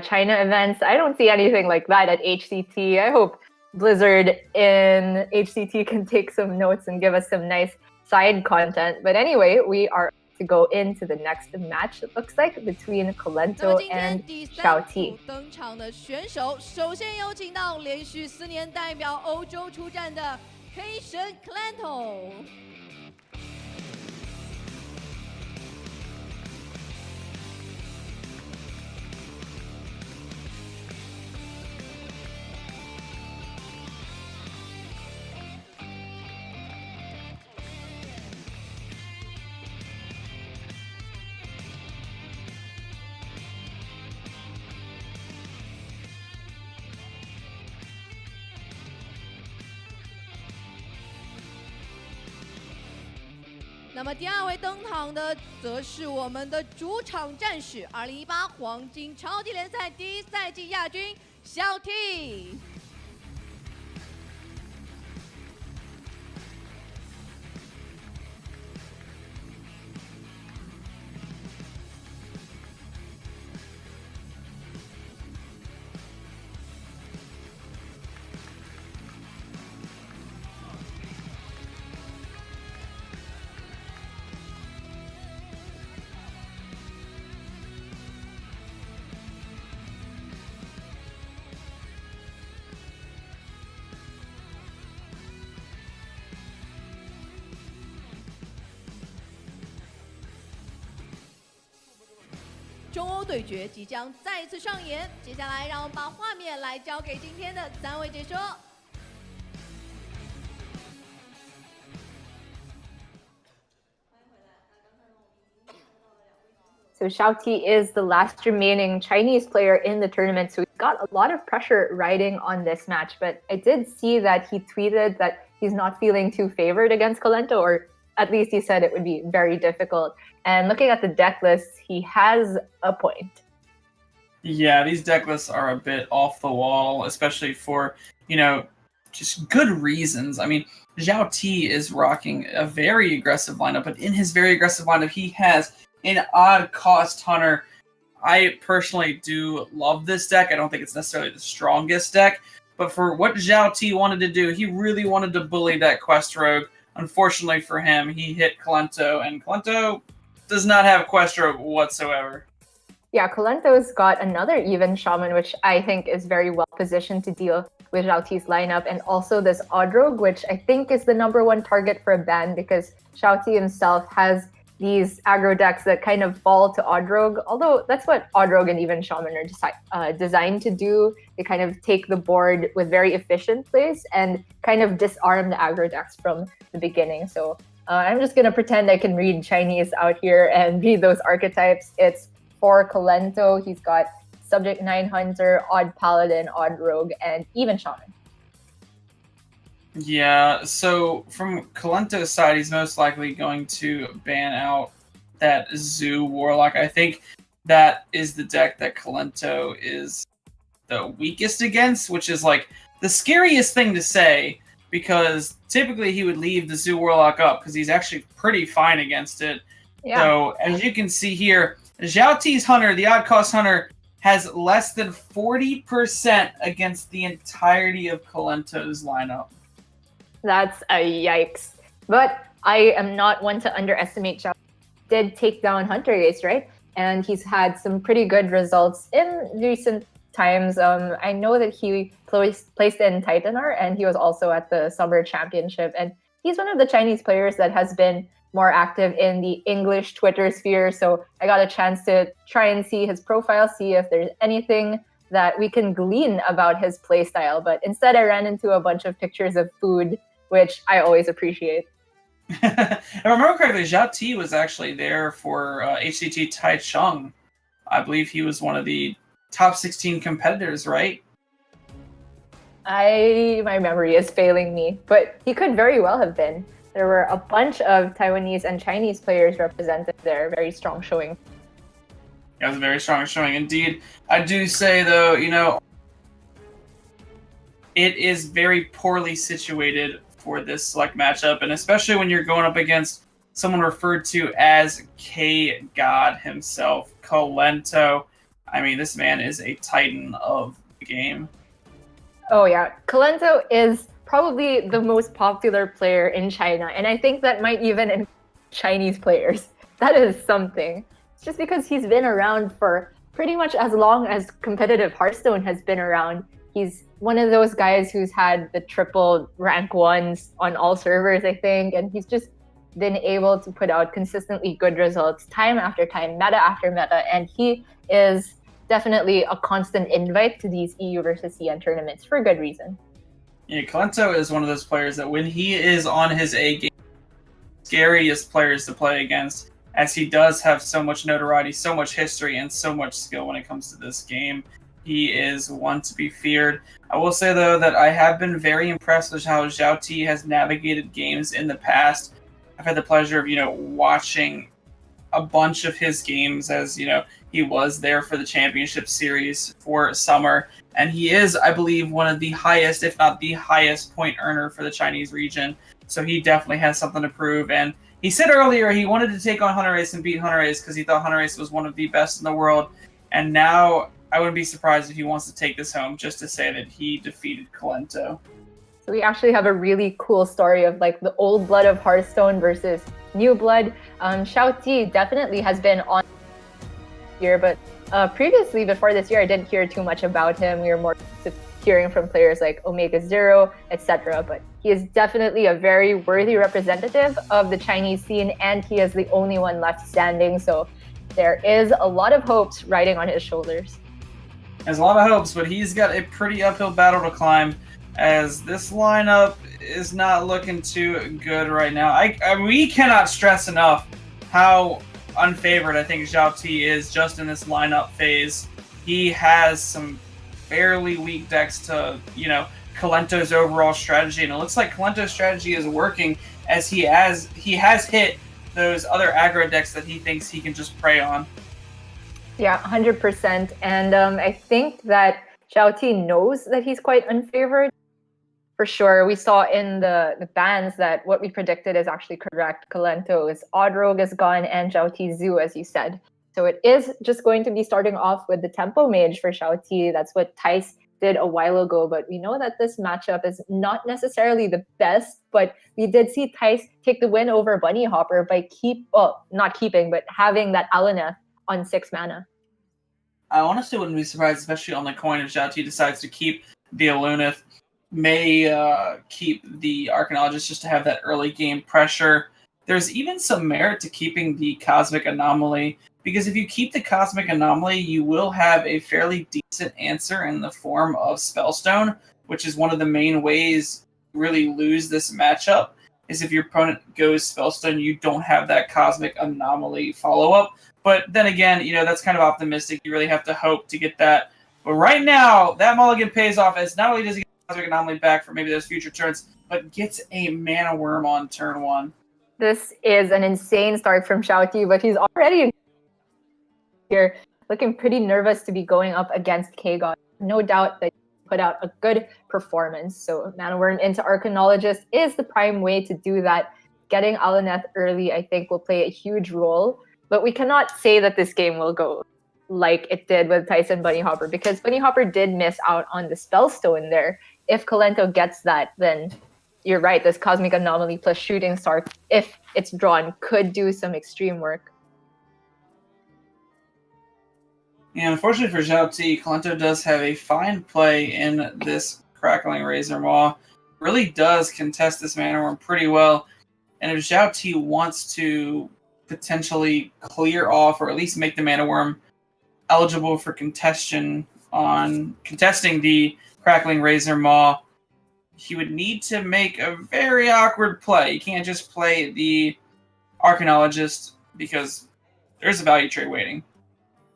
China events. I don't see anything like that at HCT. I hope Blizzard in HCT can take some notes and give us some nice side content. But anyway, we are to go into the next match, it looks like, between Colento and Xiaoti. 登场的选手，首先有请到连续4年代表欧洲出战的黑神 Colento。那么第2位登场的则是我们的主场战士，2018黄金超级联赛第1赛季亚军小 T。中欧对决即将再次上演，接下来让我们把画面来交给今天的3位解说。So Xiaoti is the last remaining Chinese player in the tournament, so he's got a lot of pressure riding on this match. But I did see that he tweeted that he's not feeling too favored against Colento, or at least he said it would be very difficult. And looking at the deck list, he has a point. Yeah, these deck lists are a bit off the wall, especially for, just good reasons. I mean, Zhao T is rocking a very aggressive lineup, but in his very aggressive lineup, he has an odd cost hunter. I personally do love this deck. I don't think it's necessarily the strongest deck, but for what Zhao T wanted to do, he really wanted to bully that Quest Rogue. Unfortunately for him, he hit Colento, and Colento does not have Quest Rogue whatsoever. Yeah, Colento's got another even shaman, which I think is very well positioned to deal with Zhao Ti's lineup, and also this Odd Rogue, which I think is the #1 target for a ban because Zhao Ti himself has these aggro decks that kind of fall to Odd Rogue, although that's what Odd Rogue and even Shaman are designed to do. They kind of take the board with very efficient plays and kind of disarm the aggro decks from the beginning. So I'm just going to pretend I can read Chinese out here and read those archetypes. It's for Colento, he's got Subject 9 Hunter, Odd Paladin, Odd Rogue, and even Shaman. Yeah, so from Colento's side, he's most likely going to ban out that Zoo Warlock. I think that is the deck that Colento is the weakest against, which is like the scariest thing to say, because typically he would leave the Zoo Warlock up because he's actually pretty fine against it. Yeah. So as you can see here, Zhao Ti's Hunter, the odd cost Hunter, has less than 40% against the entirety of Colento's lineup. That's a yikes. But I am not one to underestimate Zhao. He did take down Hunter Ace, right? And he's had some pretty good results in recent times. I know that he placed in Titanar, and he was also at the Summer Championship. And he's one of the Chinese players that has been more active in the English Twitter sphere. So I got a chance to try and see his profile, see if there's anything that we can glean about his playstyle. But instead, I ran into a bunch of pictures of food, which I always appreciate. If I remember correctly, Zhao Ti was actually there for HCT Taichung. I believe he was one of the top 16 competitors, right? My memory is failing me, but he could very well have been. There were a bunch of Taiwanese and Chinese players represented there. Very strong showing. Yeah, it was a very strong showing indeed. I do say, though, it is very poorly situated for this select matchup, and especially when you're going up against someone referred to as K-God himself, Colento. I mean, this man is a titan of the game. Oh yeah, Colento is probably the most popular player in China, and I think that might even include Chinese players. That is something. It's just because he's been around for pretty much as long as competitive Hearthstone has been around. He's one of those guys who's had the triple rank 1s on all servers, I think, and he's just been able to put out consistently good results time after time, meta after meta, and he is definitely a constant invite to these EU versus CN tournaments for good reason. Yeah, Colento is one of those players that when he is on his A game, scariest players to play against, as he does have so much notoriety, so much history, and so much skill when it comes to this game. He is one to be feared. I will say, though, that I have been very impressed with how Zhao Ti has navigated games in the past. I've had the pleasure of, watching a bunch of his games as, he was there for the championship series for summer. And he is, I believe, one of the highest, if not the highest point earner for the Chinese region. So he definitely has something to prove. And he said earlier he wanted to take on Hunter Race and beat Hunter Race because he thought Hunter Race was one of the best in the world. And now I wouldn't be surprised if he wants to take this home just to say that he defeated Colento. So we actually have a really cool story of like the old blood of Hearthstone versus new blood. Xiao definitely has been on here, but previously, before this year, I didn't hear too much about him. We were more hearing from players like Omega Zero, etc. But he is definitely a very worthy representative of the Chinese scene, and he is the only one left standing. So there is a lot of hopes riding on his shoulders. There's a lot of hopes, but he's got a pretty uphill battle to climb, as this lineup is not looking too good right now. We cannot stress enough how unfavored I think Xiao Ti is just in this lineup phase. He has some fairly weak decks to, Colento's overall strategy, and it looks like Colento's strategy is working, as he has hit those other aggro decks that he thinks he can just prey on. Yeah, 100%. And I think that Xiao Ti knows that he's quite unfavored. For sure, we saw in the bans that what we predicted is actually correct. Colento's Odd Rogue is gone, and Xiao Ti Zoo, as you said. So it is just going to be starting off with the Tempo Mage for Xiao Ti. That's what Tice did a while ago, but we know that this matchup is not necessarily the best, but we did see Tice take the win over Bunny Hopper by having that Alaneth on 6 mana. I honestly wouldn't be surprised, especially on the coin, if Xiao Ti decides to keep the Alunith, may keep the Archaeologist just to have that early game pressure. There's even some merit to keeping the Cosmic Anomaly, because if you keep the Cosmic Anomaly, you will have a fairly decent answer in the form of Spellstone, which is one of the main ways you really lose this matchup, is if your opponent goes Spellstone, you don't have that Cosmic Anomaly follow-up. But then again, that's kind of optimistic. You really have to hope to get that. But right now, that mulligan pays off, as not only does he get Cosmic Anomaly back for maybe those future turns, but gets a Mana Worm on turn 1. This is an insane start from Xiao Ti, but he's already here looking pretty nervous to be going up against K-God. No doubt that he put out a good performance. So Mana Worm into Arcanologist is the prime way to do that. Getting Alaneth early, I think, will play a huge role. But we cannot say that this game will go like it did with Tyson Bunny Hopper, because Bunny Hopper did miss out on the Spellstone there. If Colento gets that, then you're right, this Cosmic Anomaly plus Shooting Star, if it's drawn, could do some extreme work. And unfortunately for Xiao Ti, Colento does have a fine play in this Crackling Razor Maw. Really does contest this Mana Worm pretty well. And if Xiao Ti wants to potentially clear off, or at least make the Mana Worm eligible for contesting the Crackling Razor Maw, he would need to make a very awkward play. You can't just play the Arcanologist, because there's a value trade waiting.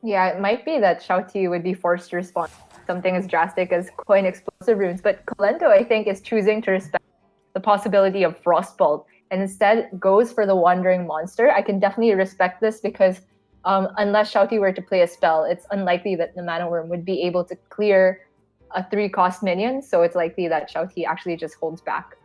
Yeah, it might be that Xiao Ti would be forced to respond to something as drastic as coin explosive runes, but Colento, I think, is choosing to respect the possibility of Frostbolt and instead goes for the Wandering Monster. I can definitely respect this, because unless Xiao Ti were to play a spell, it's unlikely that the Mana Worm would be able to clear a 3-cost minion, so it's likely that Xiao Ti actually just holds back.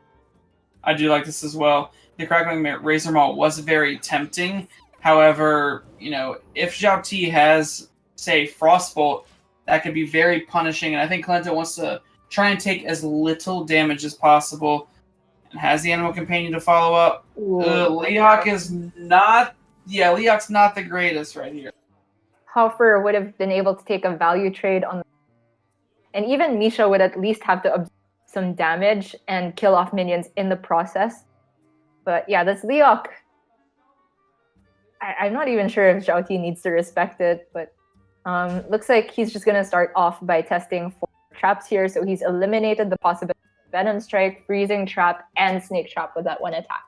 I do like this as well. The Crackling Razor Maw was very tempting. However, if Xiao Ti has, say, Frostbolt, that could be very punishing, and I think Colento wants to try and take as little damage as possible, and has the Animal Companion to follow up. Leok is not... Yeah, Leok's not the greatest right here. Hoffer would have been able to take a value trade on... And even Misha would at least have to absorb some damage and kill off minions in the process. But yeah, this Leok... I'm not even sure if Xiao Ti needs to respect it, but looks like he's just going to start off by testing 4 traps here. So he's eliminated the possibility of Venom Strike, Freezing Trap, and Snake Trap with that one attack.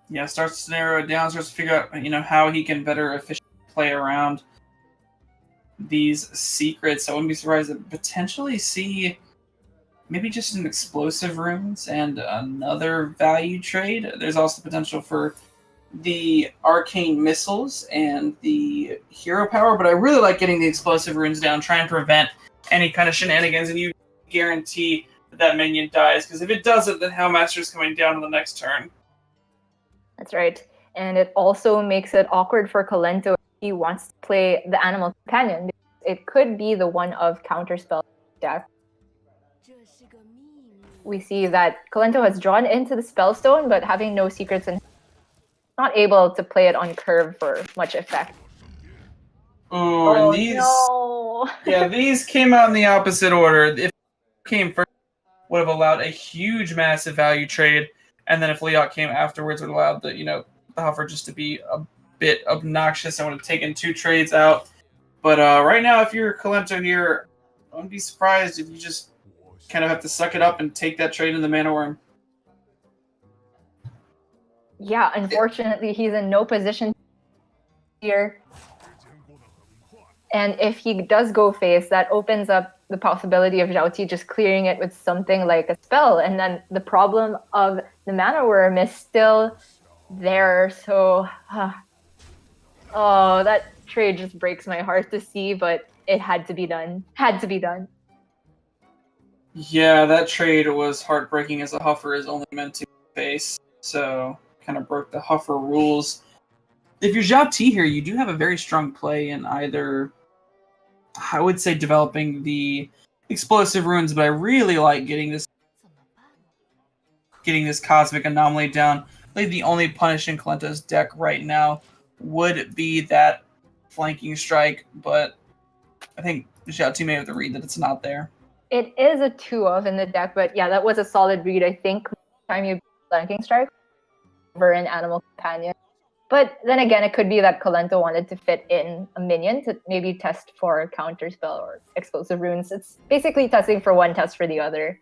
Yeah, starts to narrow it down, starts to figure out, how he can better efficiently play around these secrets. I wouldn't be surprised to potentially see maybe just some explosive runes and another value trade. There's also potential for the arcane missiles and the hero power, but I really like getting the explosive runes down, trying to prevent any kind of shenanigans, and you guarantee that minion dies, because if it doesn't, then Houndmaster's coming down on the next turn. That's right. And it also makes it awkward for Kolento if he wants to play the Animal Companion. It could be the one of Counterspell deck. We see that Kolento has drawn into the Spellstone, but having no secrets and not able to play it on curve for much effect. Ooh, and these, no. Yeah, these came out in the opposite order. If it came first, would have allowed a huge, massive value trade, and then if Leok came afterwards, would have allowed the the Huffer just to be a bit obnoxious and would have taken 2 trades out. But right now, if you're Kolento here, I wouldn't be surprised if you just kind of have to suck it up and take that trade in the Mana Worm. Yeah, unfortunately, he's in no position here. And if he does go face, that opens up the possibility of Zhao Ti just clearing it with something like a spell. And then the problem of the Mana Worm is still there. So, oh, that trade just breaks my heart to see, but it had to be done. Had to be done. Yeah, that trade was heartbreaking, as a Huffer is only meant to face. So, kind of broke the Huffer rules. If you're Zhao Ti here, you do have a very strong play in either, I would say, developing the explosive runes, but I really like getting this Cosmic Anomaly down. I believe the only punish in Kolento's deck right now would be that flanking strike, but I think Zhao Ti may have to read that it's not there. It is a 2-of in the deck, but yeah, that was a solid read. I think time you flanking strike over an Animal Companion. But then again, it could be that Kolento wanted to fit in a minion to maybe test for Counterspell or explosive runes. It's basically testing for one, test for the other.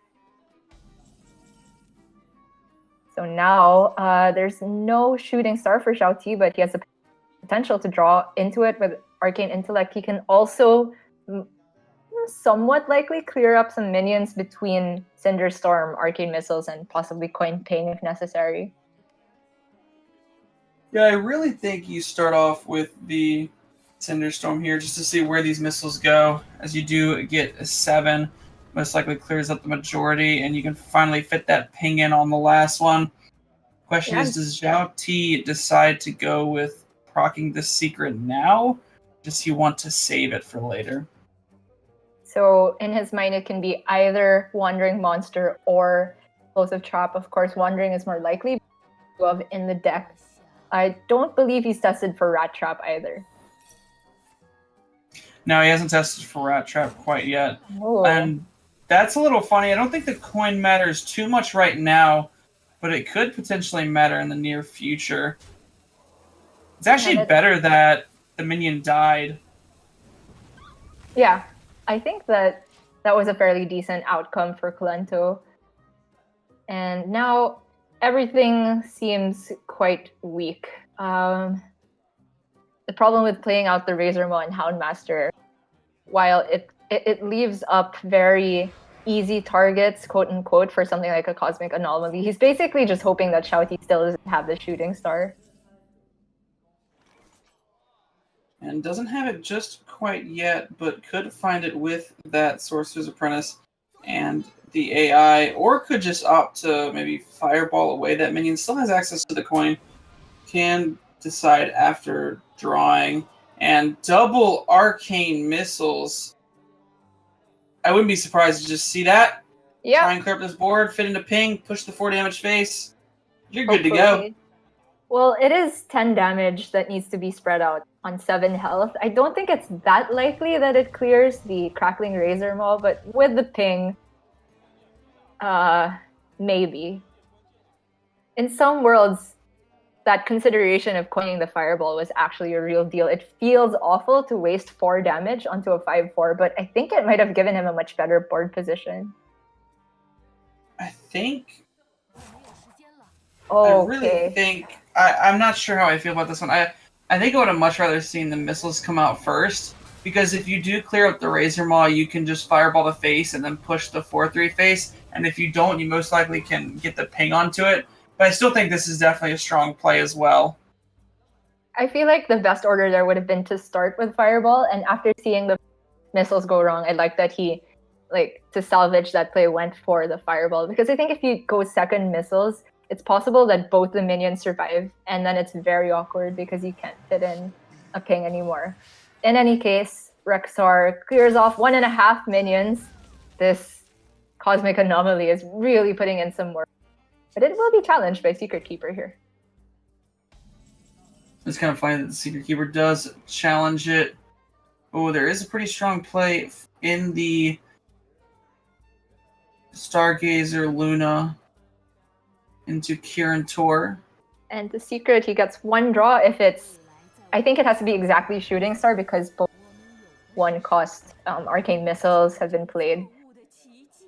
So now there's no shooting star for Zhao Ti, but he has the potential to draw into it with Arcane Intellect. He can also somewhat likely clear up some minions between Cinderstorm, Arcane Missiles, and possibly Coin Ping if necessary. Yeah, I really think you start off with the Cinderstorm here just to see where these missiles go. As you do get a 7, most likely clears up the majority, and you can finally fit that ping in on the last one. Question is, does Zhao Ti decide to go with proccing the secret now? Or does he want to save it for later? So in his mind, it can be either Wandering Monster or Explosive Trap. Of course, Wandering is more likely of in the deck. I don't believe he's tested for Rat Trap either. No, he hasn't tested for Rat Trap quite yet. Oh. And that's a little funny. I don't think the coin matters too much right now, but it could potentially matter in the near future. It's actually better that the minion died. Yeah, I think that was a fairly decent outcome for Kolento. And now everything seems quite weak. The problem with playing out the Razormaw and Houndmaster, while it leaves up very easy targets, quote unquote, for something like a Cosmic Anomaly, he's basically just hoping that Zhao Ti still doesn't have the shooting star. And doesn't have it just quite yet, but could find it with that Sorcerer's Apprentice and the AI, or could just opt to maybe fireball away that minion. Still has access to the coin, can decide after drawing, and double Arcane Missiles. I wouldn't be surprised to just see that. Yeah. Try and clear up this board, fit into ping, push the 4 damage face. You're good to go. Well, it is 10 damage that needs to be spread out on 7 health. I don't think it's that likely that it clears the Crackling Razormaw, but with the ping, maybe. In some worlds, that consideration of coining the Fireball was actually a real deal. It feels awful to waste 4 damage onto a 5/4, but I think it might have given him a much better board position. I think... Oh, I really think... I'm not sure how I feel about this one. I think I would have much rather seen the missiles come out first, because if you do clear up the Razormaw, you can just fireball the face and then push the 4/3 face, and if you don't, you most likely can get the ping onto it. But I still think this is definitely a strong play as well. I feel like the best order there would have been to start with Fireball, and after seeing the missiles go wrong, I like that he, to salvage that play, went for the Fireball. Because I think if you go second missiles, it's possible that both the minions survive, and then it's very awkward because you can't fit in a ping anymore. In any case, Rexar clears off 1.5 minions. This Cosmic Anomaly is really putting in some work. But it will be challenged by Secret Keeper here. It's kind of funny that the Secret Keeper does challenge it. Oh, there is a pretty strong play in the Stargazer Luna into Kirin Tor. And the Secret, he gets 1 draw if it's... I think it has to be exactly Shooting Star because both 1-cost Arcane Missiles have been played.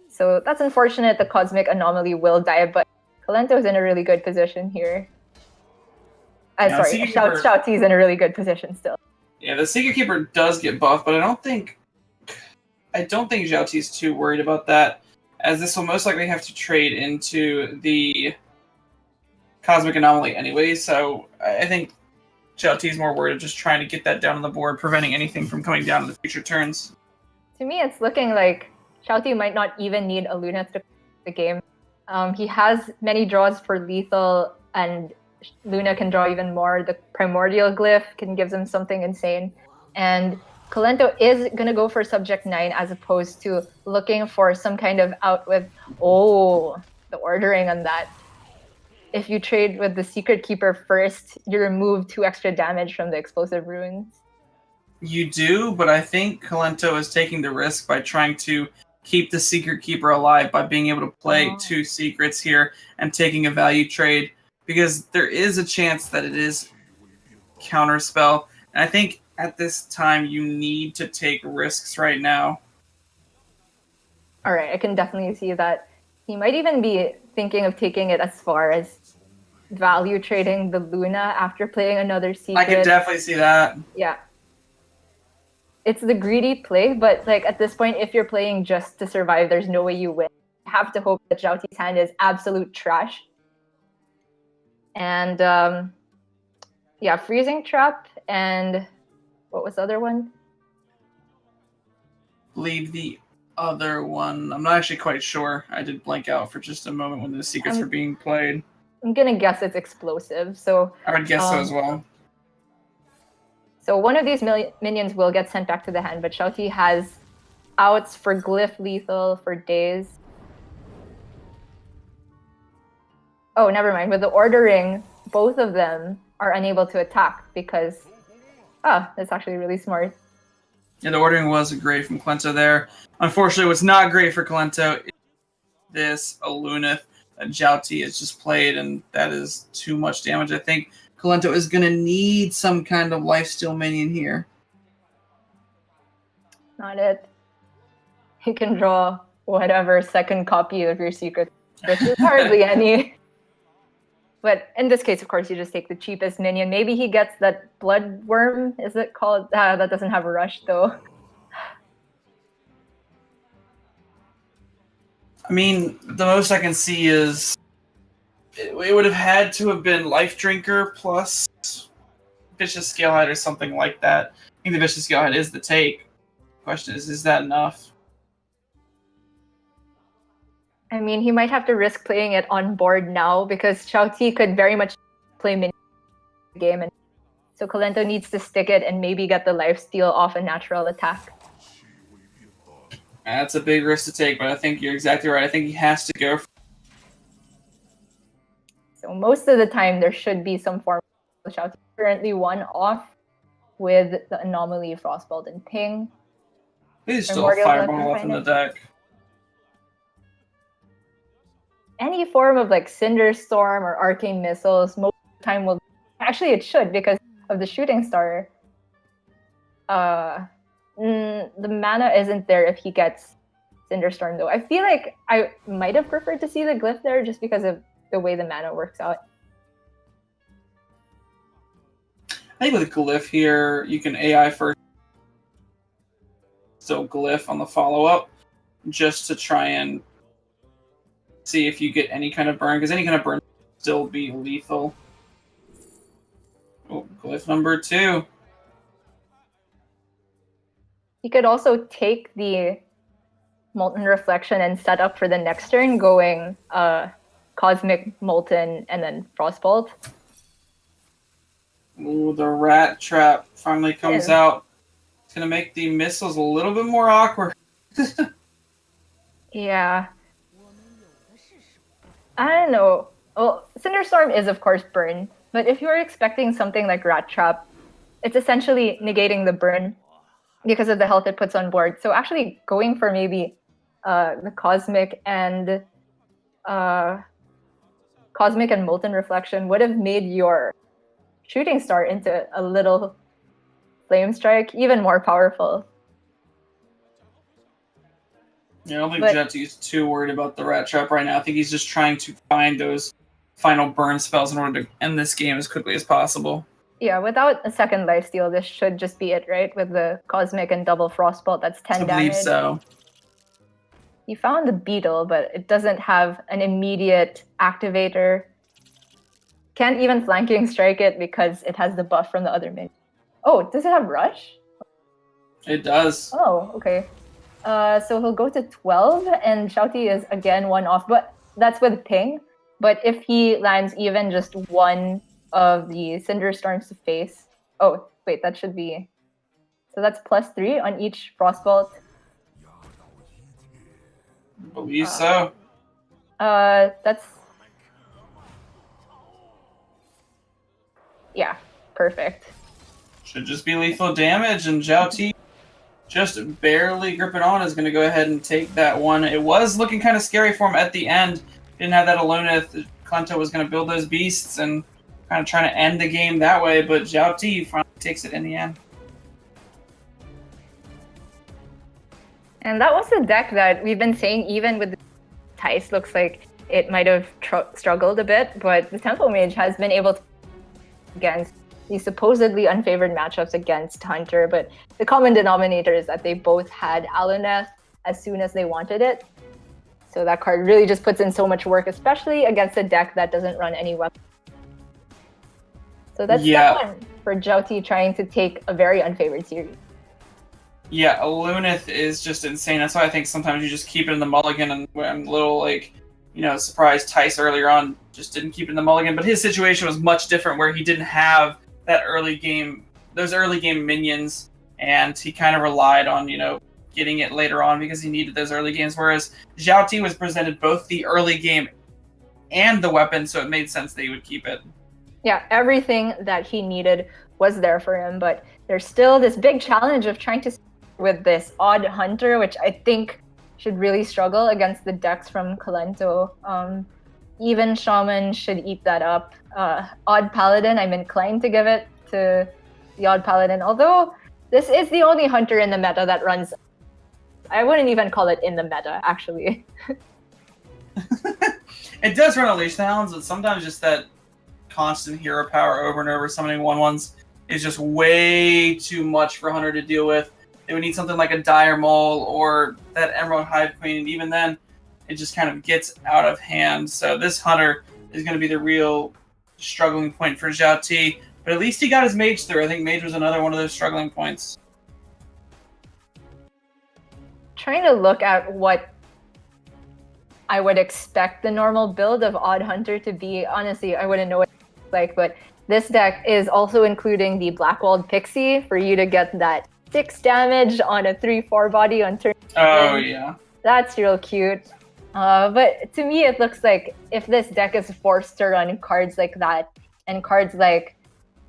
So that's unfortunate. The Cosmic Anomaly will die, but Kolento's in a really good position here. Shouty's in a really good position still. Yeah, the Secret Keeper does get buffed, but I don't think Shouty's too worried about that, as this will most likely have to trade into the Cosmic Anomaly anyway, so I think Shouty's more worried of just trying to get that down on the board, preventing anything from coming down in the future turns. To me, it's looking like Shouty might not even need a Luna to the game. He has many draws for lethal, and Luna can draw even more. The Primordial Glyph can give them something insane. And Kolento is going to go for Subject 9 as opposed to looking for some kind of out with, the ordering on that. If you trade with the Secret Keeper first, you remove 2 extra damage from the Explosive Ruins. You do, but I think Kolento is taking the risk by trying to keep the Secret Keeper alive by being able to play 2 secrets here and taking a value trade, because there is a chance that it is counterspell. And I think at this time you need to take risks right now. All right, I can definitely see that. He might even be thinking of taking it as far as value trading the Luna after playing another secret. I can definitely see that. Yeah. It's the greedy play, but at this point, if you're playing just to survive, there's no way you win. You have to hope that Jouty's hand is absolute trash. And Freezing Trap, and what was the other one? I believe the other one, I'm not actually quite sure. I did blank out for just a moment when the secrets were being played. I'm gonna guess it's Explosive. So I would guess so as well. So one of these minions will get sent back to the hand, but Shouty has outs for Glyph Lethal for days. Oh, never mind. With the ordering, both of them are unable to attack because... that's actually really smart. Yeah, the ordering was great from Kolento there. Unfortunately, what's not great for Kolento is this Alunith that Jouty has just played, and that is too much damage. I think Kolento is going to need some kind of lifesteal minion here. Not it. You can draw whatever second copy of your secret, which is hardly any. But in this case, of course, you just take the cheapest minion. Maybe he gets that Blood Worm, is it called? That doesn't have a rush, though. I mean, the most I can see is it would have had to have been Life Drinker plus Vicious Scalehead or something like that. I think the Vicious Scalehead is the take. The question is that enough? I mean, he might have to risk playing it on board now because Shouty could very much play mini game, and so Kolento needs to stick it and maybe get the lifesteal off a natural attack. That's a big risk to take, but I think you're exactly right. I think he has to go. So most of the time, there should be some form of Shouty. Currently 1 off with the Anomaly, Frostbolt, and Ping. There's still a Fireball left in the deck. Any form of Cinder Storm or Arcane Missiles, most of the time will... Actually, it should, because of the Shooting Star. The mana isn't there if he gets Cinder Storm, though. I feel like I might have preferred to see the Glyph there just because of the way the mana works out. I think with a Glyph here, you can AI first. Still Glyph on the follow-up, just to try and see if you get any kind of burn, because any kind of burn will still be lethal. Oh, glyph number 2. You could also take the Molten Reflection and set up for the next turn, going Cosmic, Molten, and then Frostbolt. Ooh, the Rat Trap finally comes out. It's going to make the missiles a little bit more awkward. Yeah. I don't know. Well, Cinderstorm is, of course, burn. But if you were expecting something like Rat Trap, it's essentially negating the burn because of the health it puts on board. So actually going for maybe the Cosmic and Molten Reflection would have made your Shooting Star into a little Flame Strike even more powerful. Yeah, I don't think Jetty's too worried about the Rat Trap right now. I think he's just trying to find those final burn spells in order to end this game as quickly as possible. Yeah, without a second lifesteal, this should just be it, right? With the Cosmic and double Frostbolt, that's 10 damage. I believe so. You found the Beetle, but it doesn't have an immediate activator. Can't even Flanking Strike it because it has the buff from the other minion. Oh, does it have Rush? It does. Oh, okay. So he'll go to 12, and Shouty is again 1 off, but that's with Ping. But if he lands even just one of the Cinderstorms to face... Oh, wait, that should be... So that's +3 on each Frostbolt. I believe so. That's... Yeah, perfect. Should just be lethal damage, and Zhao Ti just barely gripping on is going to go ahead and take that one. It was looking kind of scary for him at the end. Didn't have that Alonith. Klento was going to build those beasts and kind of trying to end the game that way, but Zhao Ti finally takes it in the end. And that was the deck that we've been saying, even with Tice, looks like it might have struggled a bit, but the Tempo Mage has been able to against these supposedly unfavored matchups against Hunter, but the common denominator is that they both had Aloneth as soon as they wanted it. So that card really just puts in so much work, especially against a deck that doesn't run any weapons. So that's step 1 for Zhao Ti trying to take a very unfavored series. Yeah, Alunith is just insane. That's why I think sometimes you just keep it in the mulligan, and I'm a little surprised Tice earlier on just didn't keep it in the mulligan, but his situation was much different where he didn't have that those early game minions, and he kind of relied on, getting it later on because he needed those early games, whereas Zhao Ti was presented both the early game and the weapon, so it made sense that he would keep it. Yeah, everything that he needed was there for him, but there's still this big challenge of trying to with this odd Hunter, which I think should really struggle against the decks from Kalento. Even Shaman should eat that up. Odd Paladin, I'm inclined to give it to the Odd Paladin, although this is the only Hunter in the meta that runs. I wouldn't even call it in the meta, actually. It does run Unleash the Hounds, but sometimes just that constant hero power over and over summoning 1/1s is just way too much for Hunter to deal with. They would need something like a Dire Mole or that Emerald Hive Queen, and even then, it just kind of gets out of hand. So this Hunter is going to be the real struggling point for Zhao Ti, but at least he got his Mage through. I think Mage was another one of those struggling points. Trying to look at what I would expect the normal build of Odd Hunter to be. Honestly, I wouldn't know what it's like, but this deck is also including the Blackwalled Pixie for you to get that 6 damage on a 3/4 body on turn. Oh, yeah. That's real cute. But to me, it looks like if this deck is forced to run cards like that, and cards like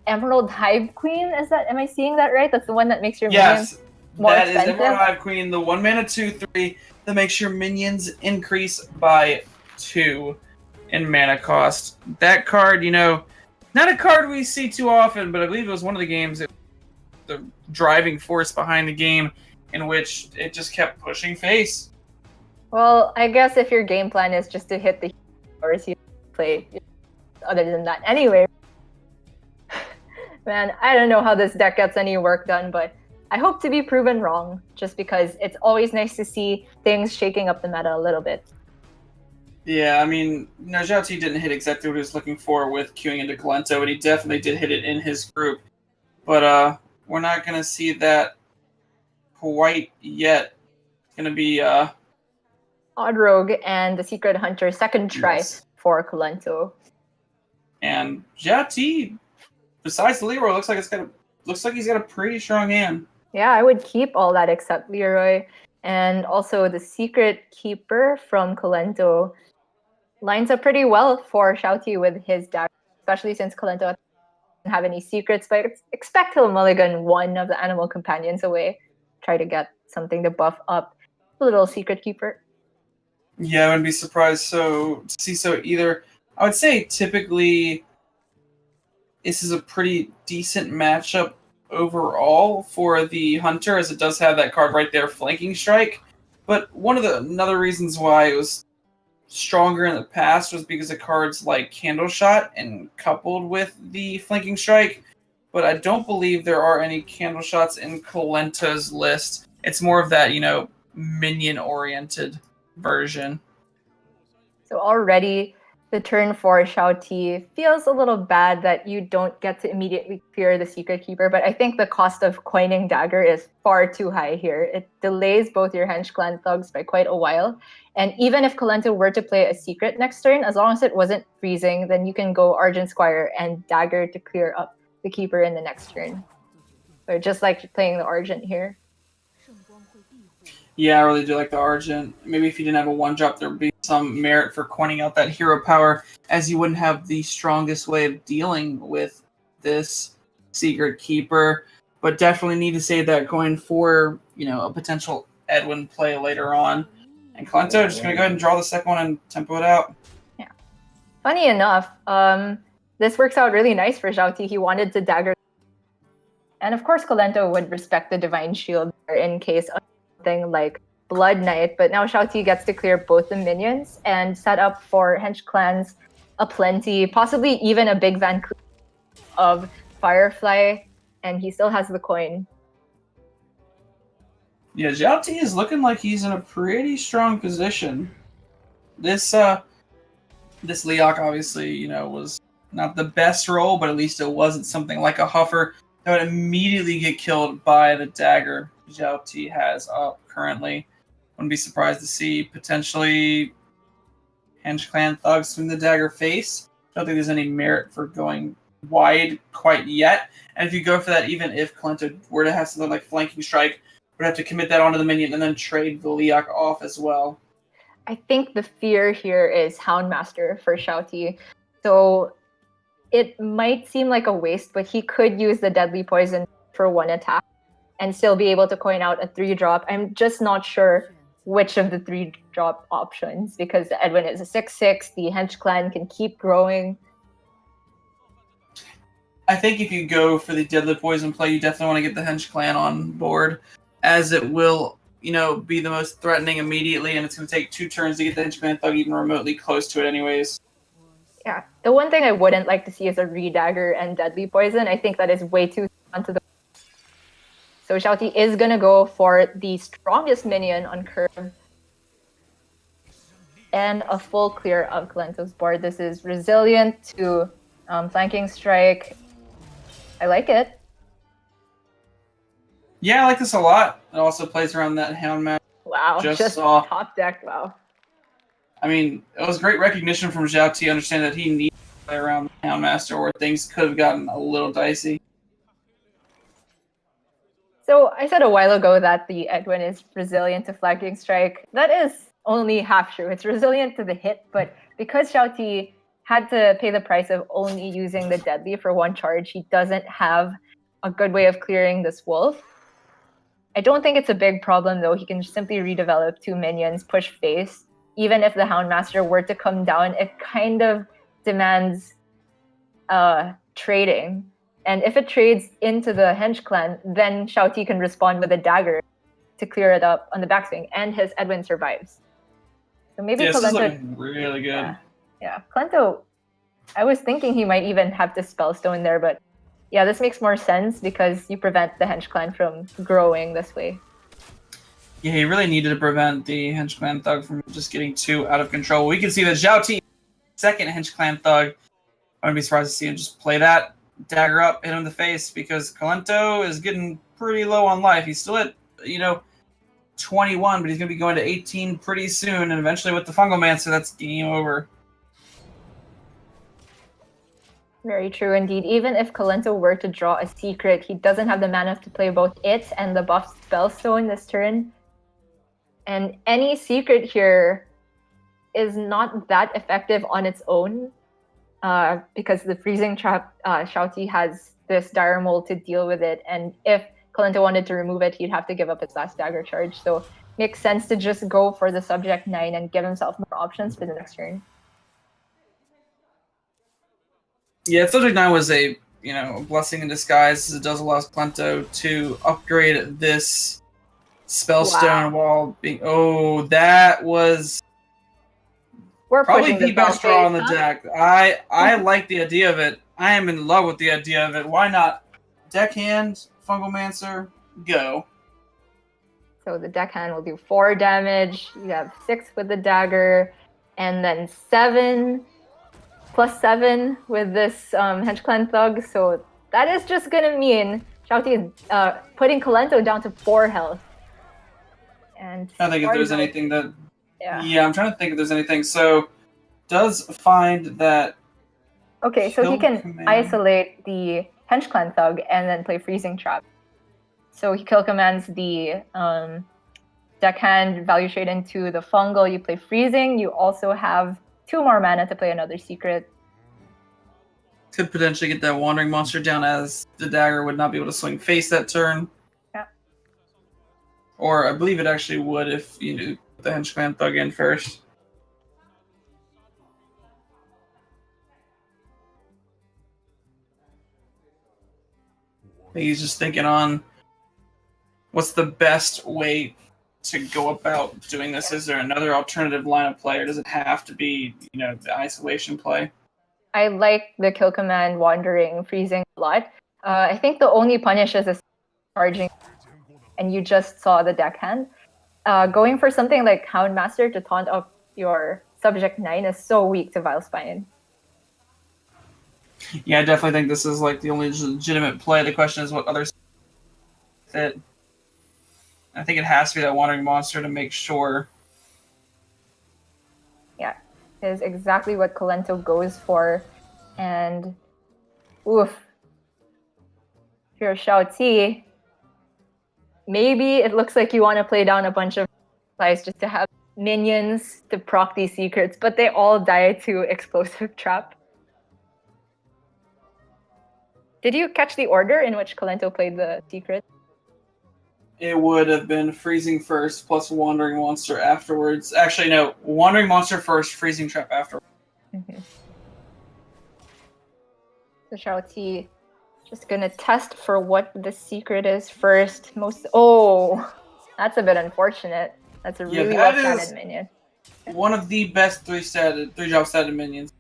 Emerald Hive Queen, am I seeing that right? That's the one that makes your minions more expensive? That is Emerald Hive Queen, the 1 mana 2/3 that makes your minions increase by 2 in mana cost. That card, not a card we see too often, but I believe it was one of the games, the driving force behind the game in which it just kept pushing face. Well, I guess if your game plan is just to hit the heroes, you play other than that. Anyway, man, I don't know how this deck gets any work done, but I hope to be proven wrong, just because it's always nice to see things shaking up the meta a little bit. Yeah, I mean, Zhao T didn't hit exactly what he was looking for with queuing into Kalento, but he definitely did hit it in his group. But we're not going to see that quite yet. It's going to be Odd Rogue and the Secret Hunter second try Yes. for Kalento. And Zhao T, besides Leroy, looks like he's got a pretty strong hand. Yeah, I would keep all that except Leroy. And also the Secret Keeper from Kalento lines up pretty well for Shouty with his dagger, especially since Kalento doesn't have any secrets, but expect he'll mulligan one of the animal companions away. Try to get something to buff up the little Secret Keeper. Yeah, I wouldn't be surprised to see so either. I would say typically this is a pretty decent matchup overall for the Hunter, as it does have that card right there, Flanking Strike. But one of the another reasons why it was stronger in the past was because of cards like Candle Shot and coupled with the Flanking Strike. But I don't believe there are any Candle Shots in Kalento's list. It's more of that, minion-oriented version. So already the turn for Shouty feels a little bad that you don't get to immediately clear the Secret Keeper, but I think the cost of coining Dagger is far too high here. It delays both your Hench Clan thugs by quite a while, and even if Kalento were to play a Secret next turn, as long as it wasn't freezing, then you can go Argent Squire and Dagger to clear up the Keeper in the next turn. So just like playing the Argent here. Yeah, I really do like the Argent. Maybe if you didn't have a 1-drop, there would be some merit for coining out that hero power, as you wouldn't have the strongest way of dealing with this Secret Keeper. But definitely need to save that coin for, a potential Edwin play later on. And Kalento just going to go ahead and draw the second one and tempo it out. Yeah. Funny enough, this works out really nice for Zhao Ti. He wanted to Dagger. And of course, Kalento would respect the Divine Shield in case of something like Blood Knight, but now Shao Ti gets to clear both the minions and set up for Hench Clans aplenty, possibly even a big Van Cleef of Firefly, and he still has the coin. Yeah, Zhao Ti is looking like he's in a pretty strong position. This Leok obviously, was not the best roll, but at least it wasn't something like a Huffer that would immediately get killed by the dagger Zhao Ti has up currently. Wouldn't be surprised to see potentially Hench Clan thugs swing the dagger face. Don't think there's any merit for going wide quite yet. And if you go for that, even if Kalento were to have something like Flanking Strike, would have to commit that onto the minion and then trade the Leok off as well. I think the fear here is Houndmaster for Shao Ti. So it might seem like a waste, but he could use the Deadly Poison for one attack and still be able to coin out a 3-drop. I'm just not sure which of the 3-drop options, because the Edwin is a 6/6, the Hench Clan can keep growing. I think if you go for the Deadly Poison play, you definitely want to get the Hench Clan on board, as it will, be the most threatening immediately, and it's going to take 2 turns to get the Hench Clan thug even remotely close to it anyways. Yeah, the one thing I wouldn't like to see is a Redagger and Deadly Poison. I think that is way too onto the. So Shao Ti is going to go for the strongest minion on curve and a full clear of Kalento's board. This is Resilient to Flanking Strike. I like it. Yeah, I like this a lot. It also plays around that Houndmaster. Wow, just top deck, wow. I mean, it was great recognition from Zhao Ti, understanding that he needed to play around the Houndmaster, or things could have gotten a little dicey. So I said a while ago that the Edwin is resilient to Flanking Strike. That is only half true. It's resilient to the hit, but because Shao Ti had to pay the price of only using the Deadly for 1 charge, he doesn't have a good way of clearing this wolf. I don't think it's a big problem, though. He can simply redevelop 2 minions, push face. Even if the Houndmaster were to come down, it kind of demands trading. And if it trades into the Hench Clan, then Shao Ti can respond with a dagger to clear it up on the backswing, and his Edwin survives. So maybe this is Kalento, looking really good. Yeah, Kalento, I was thinking he might even have to Spellstone there, but yeah, this makes more sense because you prevent the Hench Clan from growing this way. Yeah, he really needed to prevent the Hench Clan Thug from just getting too out of control. We can see that Zhao Ti, second Hench Clan Thug, I wouldn't be surprised to see him just play that dagger up, hit him in the face, because Kalento is getting pretty low on life. He's still at, 21, but he's going to be going to 18 pretty soon, and eventually with the Fungal Mancer, that's game over. Very true indeed. Even if Kalento were to draw a secret, he doesn't have the mana to play both it and the buff Spellstone this turn. And any secret here is not that effective on its own, because the Freezing Trap, Shouty has this Dire Mold to deal with it, and if Kalento wanted to remove it, he'd have to give up his last dagger charge. So makes sense to just go for the Subject 9 and give himself more options for the next turn. Yeah, Subject 9 was a blessing in disguise, as it does allow Kalento to upgrade this Spellstone while being... Oh, that was probably the best draw on the deck. I like the idea of it. I am in love with the idea of it. Why not? Deckhand, Fungal Mancer, go. So the deckhand will do 4 damage. You have 6 with the dagger, and then 7 plus 7 with this Hench Clan Thug. So that is just gonna mean Shouty is putting Kalento down to 4 health. And I think if there's anything that... Yeah, I'm trying to think if there's anything. So, does find that... Okay, so he can isolate the Hench Clan Thug and then play Freezing Trap. So he kill commands the deckhand, value trade into the fungal, you play Freezing, you also have 2 more mana to play another secret. Could potentially get that Wandering Monster down, as the dagger would not be able to swing face that turn. Yeah. Or I believe it actually would if you do the Hench Clan Thug in first. He's just thinking on what's the best way to go about doing this. Is there another alternative line of play, or does it have to be, the isolation play? I like the kill command Wandering Freezing a lot. I think the only punish is charging, and you just saw the deckhand. Going for something like Houndmaster to taunt up your Subject 9 is so weak to Vile Spine. Yeah, I definitely think this is like the only legitimate play. The question is what others fit. I think it has to be that Wandering Monster to make sure. Yeah, is exactly what Kalento goes for. And oof. If you're Shouty, maybe it looks like you want to play down a bunch of flies just to have minions to proc these secrets, but they all die to Explosive Trap. Did you catch the order in which Kalento played the secret? It would have been Freezing first, plus Wandering Monster afterwards. Actually, no. Wandering Monster first, Freezing Trap afterwards. Mm-hmm. So Shouty just gonna test for what the secret is first. Oh, that's a bit unfortunate. That's a really well-statted minion. One of the best 3-drop statted minions.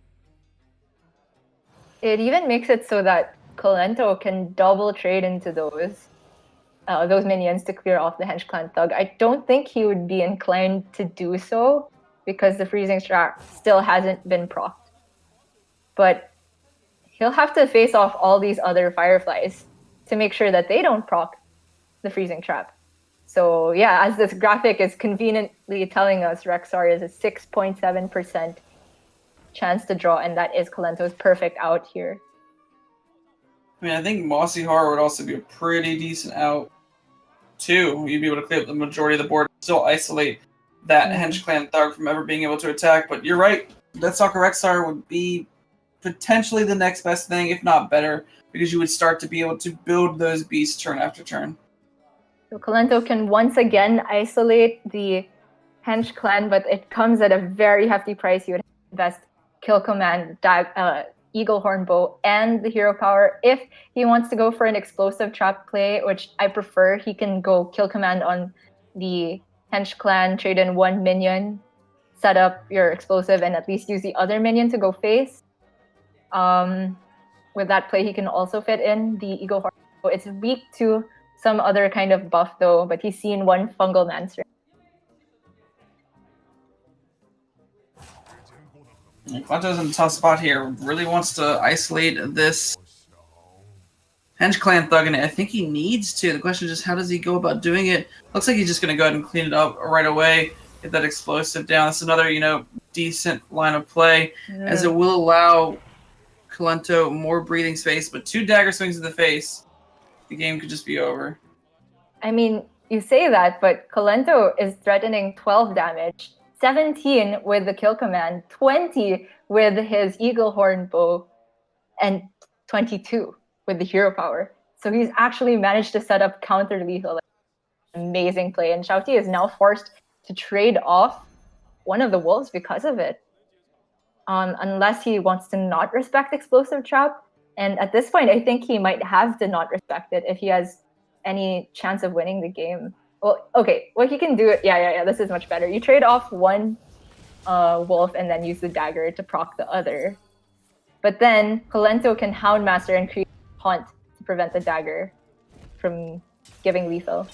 It even makes it so that Kalento can double trade into those minions to clear off the Hench Clan Thug. I don't think he would be inclined to do so because the Freezing Trap still hasn't been procced. But he'll have to face off all these other Fireflies to make sure that they don't proc the Freezing Trap. So yeah, as this graphic is conveniently telling us, Rexar is a 6.7% chance to draw, and that is Kalento's perfect out here. I mean, I think Mossy Horror would also be a pretty decent out, too. You'd be able to clear up the majority of the board, still isolate that Hench Clan Thug from ever being able to attack. But you're right, Deathstalker Rexar would be potentially the next best thing, if not better, because you would start to be able to build those beasts turn after turn. So Kalento can once again isolate the Hench Clan, but it comes at a very hefty price. You would invest Kill Command, Eagle Horn Bow, and the Hero Power. If he wants to go for an Explosive Trap play, which I prefer, he can go Kill Command on the Hench Clan, trade in 1 minion, set up your Explosive, and at least use the other minion to go face. With that play, he can also fit in the Eagle Horn Bow. It's weak to some other kind of buff, though, but he's seen 1 Fungal Mancer. Kalento's in a tough spot here. Really wants to isolate this Henge Clan Thug, and I think he needs to. The question is just how does he go about doing it? Looks like he's just going to go ahead and clean it up right away, get that explosive down. That's another, decent line of play, as it will allow Kalento more breathing space, but 2 dagger swings in the face. The game could just be over. I mean, you say that, but Kalento is threatening 12 damage, 17 with the kill command, 20 with his eagle horn bow, and 22 with the hero power. So he's actually managed to set up counter lethal. Amazing play, and Xiao Ti is now forced to trade off one of the wolves because of it. Unless he wants to not respect explosive trap. And at this point, I think he might have to not respect it if he has any chance of winning the game. Well, okay, what he can do, yeah, this is much better. You trade off one wolf and then use the dagger to proc the other. But then Kalento can Houndmaster and create Haunt to prevent the dagger from giving lethal.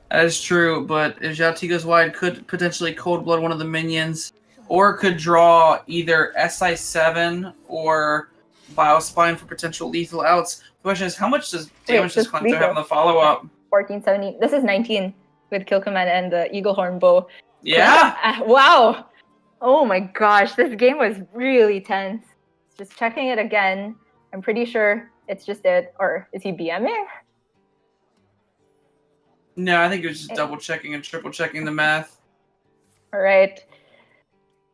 That is true, but if Xiao Ti goes wide, could potentially Cold Blood one of the minions, or could draw either SI7 or Biospine for potential lethal outs. The question is, how much damage does Kalento have in the follow-up? 14, 17. This is 19 with kill command and the eagle horn bow. Yeah? Wow! Oh my gosh, this game was really tense. Just checking it again. I'm pretty sure it's just it. Or is he BMing? No, I think it was just double-checking and triple-checking the math. All right.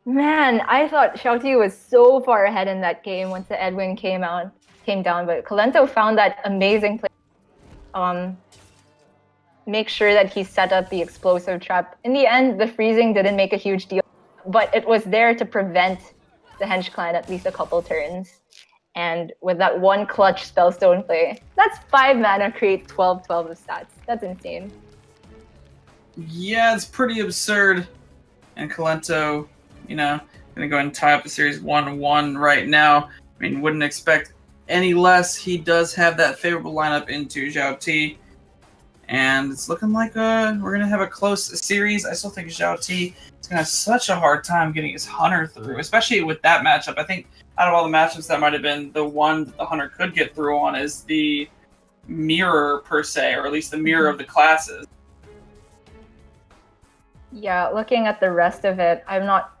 Man, I thought Xiao Ti was so far ahead in that game once the Edwin came down, but Kalento found that amazing play. Make sure that he set up the explosive trap. In the end, the freezing didn't make a huge deal, but it was there to prevent the Henge clan at least a couple turns. And with that one clutch spellstone play, that's 5 mana, create 12 of stats. That's insane. Yeah, it's pretty absurd. And Kalento, gonna go ahead and tie up the series 1-1 right now. I mean, wouldn't expect any less. He does have that favorable lineup into Xiao Ti. And it's looking like we're going to have a close series. I still think Xiao Ti is going to have such a hard time getting his Hunter through, especially with that matchup. I think out of all the matchups, that might have been the one that the Hunter could get through on is the mirror, per se, or at least the mirror of the classes. Yeah, looking at the rest of it, I'm not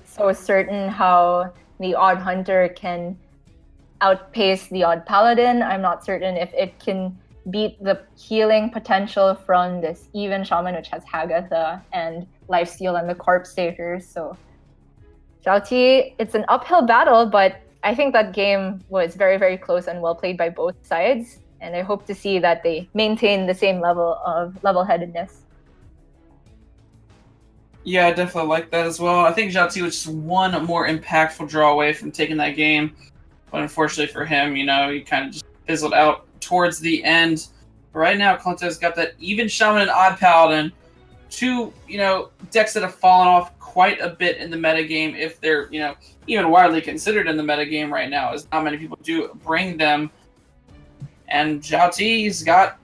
so certain how the Odd Hunter can outpace the Odd Paladin. I'm not certain if it can beat the healing potential from this even Shaman, which has Hagatha and Lifesteal and the Corpse Takers. So Xiao Ti, it's an uphill battle, but I think that game was very, very close and well played by both sides. And I hope to see that they maintain the same level of level-headedness. Yeah, I definitely like that as well. I think Xiao Ti was just one more impactful draw away from taking that game. But unfortunately for him, he kind of just fizzled out towards the end. But right now, Kalento's got that even Shaman and Odd Paladin. 2, decks that have fallen off quite a bit in the metagame, if they're, even widely considered in the metagame right now, as not many people do bring them. And Xiao Ti's got,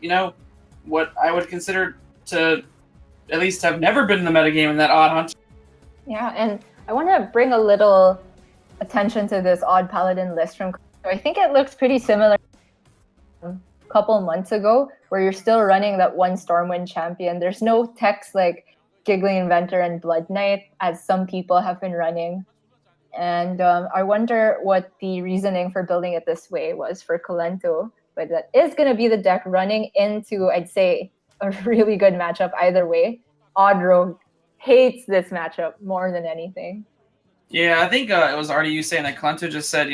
what I would consider to at least have never been in the metagame in that Odd Hunter. Yeah, and I want to bring a little attention to this Odd Paladin list from Kalento. I think it looks pretty similar a couple months ago, where you're still running that one Stormwind champion. There's no techs like Giggling Inventor and Blood Knight, as some people have been running. And I wonder what the reasoning for building it this way was for Kalento. But that is going to be the deck running into, I'd say, a really good matchup either way. Odd Rogue hates this matchup more than anything. Yeah, I think it was already you saying that Kalento just said,